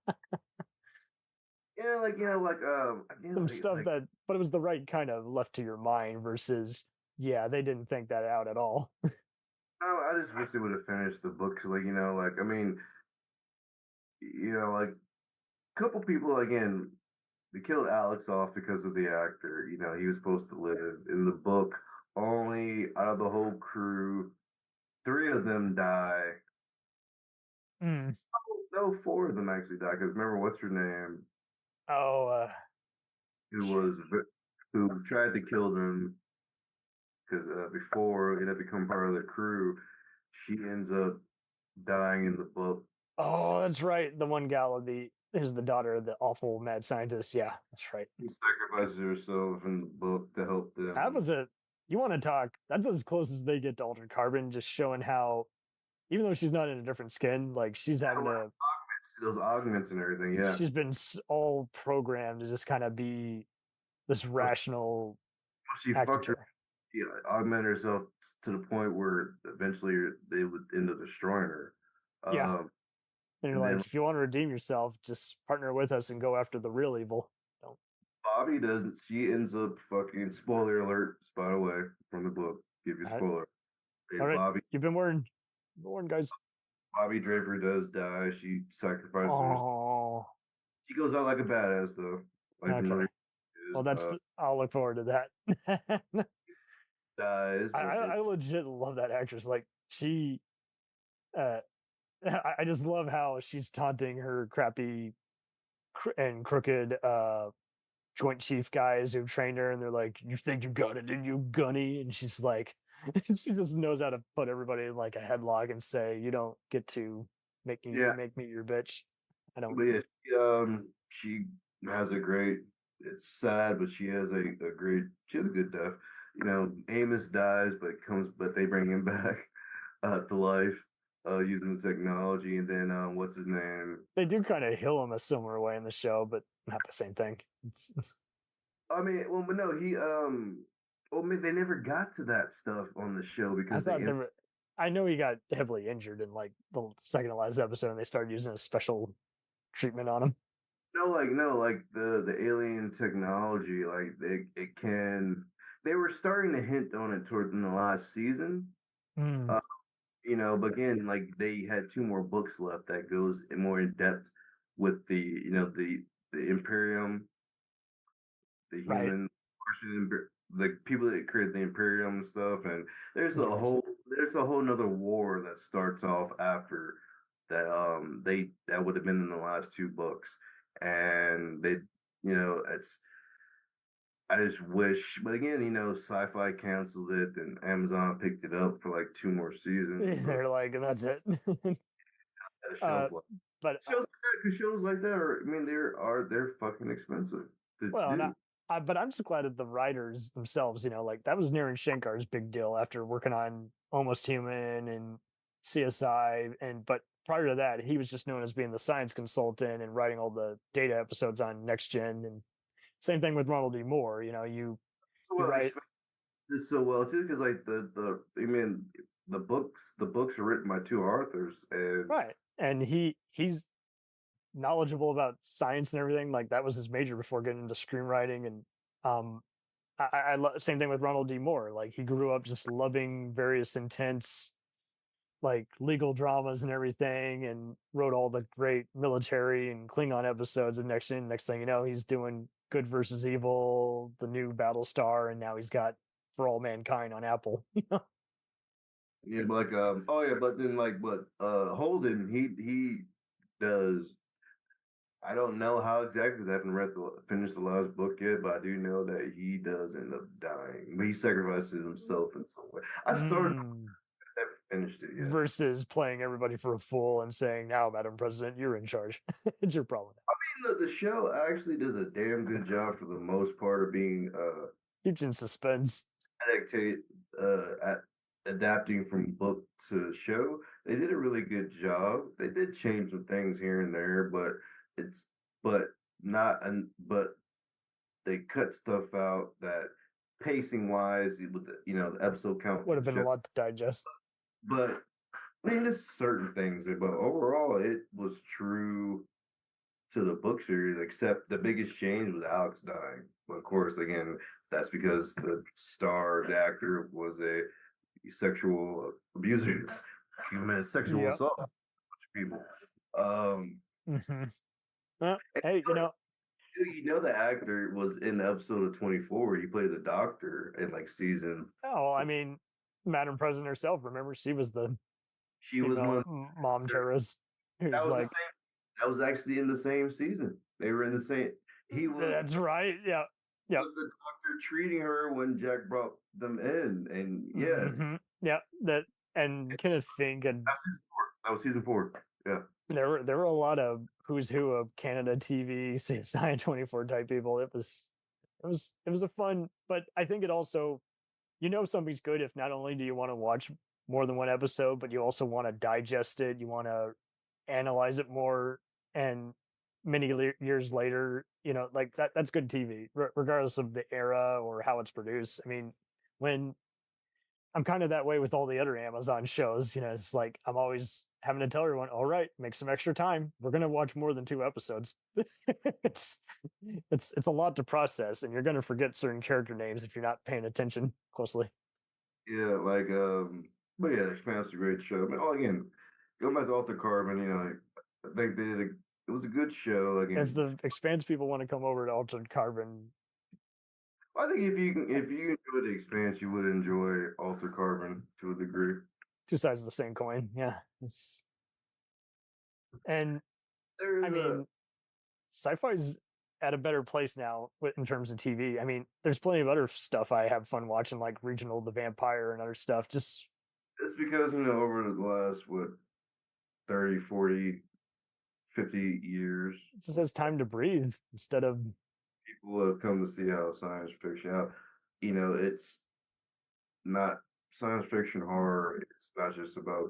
Speaker 2: Yeah,
Speaker 3: some stuff but it was the right kind of left to your mind versus they didn't think that out at all.
Speaker 2: No, I just wish they would have finished the book because, I mean, like a couple people again. They killed Alex off because of the actor. He was supposed to live. In the book, only out of the whole crew, 3 of them die. No, 4 of them actually die. Because remember, what's her name? Who tried to kill them? Because before it had become part of the crew, she ends up dying in the book.
Speaker 3: Oh, that's right. The one gal is the daughter of the awful mad scientist. Yeah, that's right.
Speaker 2: She sacrifices herself in the book to help them.
Speaker 3: That was you want to talk? That's as close as they get to Altered Carbon, just showing how, even though she's not in a different skin, like she's having to,
Speaker 2: those augments and everything. Yeah,
Speaker 3: she's been all programmed to just kind of be this rational
Speaker 2: she fucked her.
Speaker 3: actor.
Speaker 2: She augmented herself to the point where eventually they would end up destroying her.
Speaker 3: Yeah. And you're
Speaker 2: and
Speaker 3: like,
Speaker 2: then
Speaker 3: if you want to redeem yourself, just partner with us and go after the real evil. Don't.
Speaker 2: Bobby doesn't. She ends up fucking. Spoiler alert! By the way, from the book, give you a spoiler.
Speaker 3: All right,
Speaker 2: Bobby.
Speaker 3: you've been warned, guys.
Speaker 2: Bobby Draper does die. She sacrifices herself.
Speaker 3: Oh,
Speaker 2: She goes out like a badass though. Like the
Speaker 3: okay.
Speaker 2: movie is,
Speaker 3: Well, that's I'll look forward to that.
Speaker 2: dies, but
Speaker 3: I legit love that actress. Like she, uh, I just love how she's taunting her crappy and crooked Joint Chief guys who trained her, and they're like, "You think you got it, didn't you, Gunny?" And she's like, she just knows how to put everybody in like a headlock and say, "You don't get to make me your bitch." I don't.
Speaker 2: But yeah, she has a great. It's sad, but she has a great. She has a good death. You know, Amos dies, but they bring him back to life using the technology. And then what's his name?
Speaker 3: They do kind of heal him a similar way in the show, but not the same thing.
Speaker 2: I mean, well, but no, well, I mean, they never got to that stuff on the show because
Speaker 3: I know he got heavily injured in like the second to last episode, and they started using a special treatment on him.
Speaker 2: No, like the alien technology, like it can. They were starting to hint on it toward in the last season. You know, but again, like they had 2 more books left that goes more in depth with the the Imperium, the human, the people that created the Imperium and stuff, and there's a whole nother war that starts off after that. That would have been in the last 2 books, and it's. I just wish, but again, Sci-Fi canceled it, and Amazon picked it up for like 2 more seasons.
Speaker 3: They're like, and that's it. But
Speaker 2: shows like that are, I mean, they're fucking expensive to do.
Speaker 3: But I'm just glad that the writers themselves, like that was Naren Shankar's big deal after working on Almost Human and CSI, but prior to that, he was just known as being the science consultant and writing all the data episodes on Next Gen. And same thing with Ronald D. Moore. You write
Speaker 2: it's so well too, because like the books are written by 2 authors, and
Speaker 3: right, and he's knowledgeable about science and everything. Like that was his major before getting into screenwriting. And I same thing with Ronald D. Moore. Like he grew up just loving various intense like legal dramas and everything, and wrote all the great military and Klingon episodes of Next Gen. Next thing you know, he's doing Good versus Evil, the new Battlestar, and now he's got For All Mankind on Apple.
Speaker 2: Yeah, but but then Holden, he does. I don't know how exactly, because I haven't finished the last book yet, but I do know that he does end up dying. But he sacrifices himself in some way. I started, I haven't finished it yet.
Speaker 3: Versus playing everybody for a fool and saying, "Now, Madam President, you're in charge." It's your problem.
Speaker 2: I mean, the show actually does a damn good job for the most part of being
Speaker 3: keeps in suspense.
Speaker 2: Adapting from book to show. They did a really good job. They did change some things here and there, but they cut stuff out that pacing wise with the episode count
Speaker 3: would have been a lot to digest.
Speaker 2: But I mean, there's certain things, but overall it was true to the book series, except the biggest change was Alex dying. Of course, again, that's because the actor was a sexual abuser, sexual assault people.
Speaker 3: Hey,
Speaker 2: the actor was in the episode of 24. He played the doctor in like season.
Speaker 3: Oh, I mean, Madam President herself. Remember, she was one of mom terrorist.
Speaker 2: That was actually in the same season. They were in the same. He was.
Speaker 3: That's right. Yeah. Yeah.
Speaker 2: Was the doctor treating her when Jack brought them in, and
Speaker 3: and Kenneth Fink, and
Speaker 2: that was season 4. Yeah.
Speaker 3: There were a lot of who's who of Canada TV, CSI 24 type people. It was a fun, but I think it also you know something's good if not only do you want to watch more than one episode, but you also want to digest it, you want to analyze it more, and many years later, you know, like that's good TV, regardless of the era or how it's produced. I mean, when I'm kind of that way with all the other Amazon shows, you know, it's like I'm always having to tell everyone, all right, make some extra time. We're gonna watch more than 2 episodes. it's it's a lot to process, and you're gonna forget certain character names if you're not paying attention closely.
Speaker 2: Yeah, like but yeah, Expanse is a great show. I mean, again, going back to Alter Carbon, you know, like, I think it was a good show. Again,
Speaker 3: If the Expanse people want to come over to Altered Carbon,
Speaker 2: I think if you enjoy the Expanse, you would enjoy Alter Carbon to a degree.
Speaker 3: 2 sides of the same coin. Yeah, and I mean, sci-fi's at a better place now in terms of TV. I mean, there's plenty of other stuff I have fun watching, like Regional the Vampire and other stuff. Just
Speaker 2: it's because, you know, over the last 30, 40, 50 years,
Speaker 3: it just has time to breathe instead of
Speaker 2: people have come to see how science fiction, you know, it's not science fiction horror. It's not just about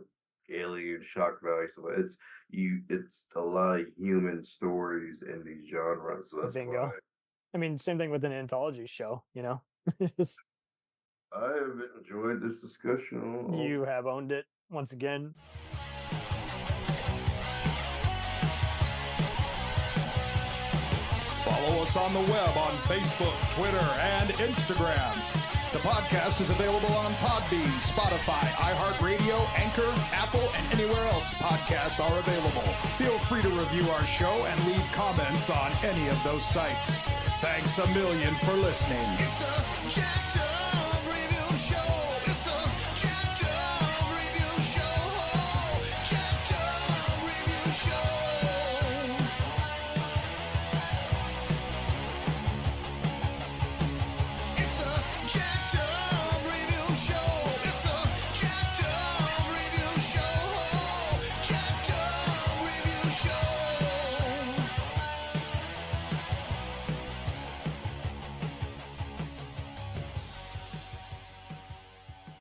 Speaker 2: alien shock value. So it's a lot of human stories in these genres. So that's
Speaker 3: bingo.
Speaker 2: why
Speaker 3: I mean, same thing with an anthology show, you know.
Speaker 2: I have enjoyed this discussion.
Speaker 3: You have owned it once again.
Speaker 7: Follow us on the web on Facebook, Twitter, and Instagram. The podcast is available on Podbean, Spotify, iHeartRadio, Anchor, Apple, and anywhere else podcasts are available. Feel free to review our show and leave comments on any of those sites. Thanks a million for listening.
Speaker 8: It's a jacked up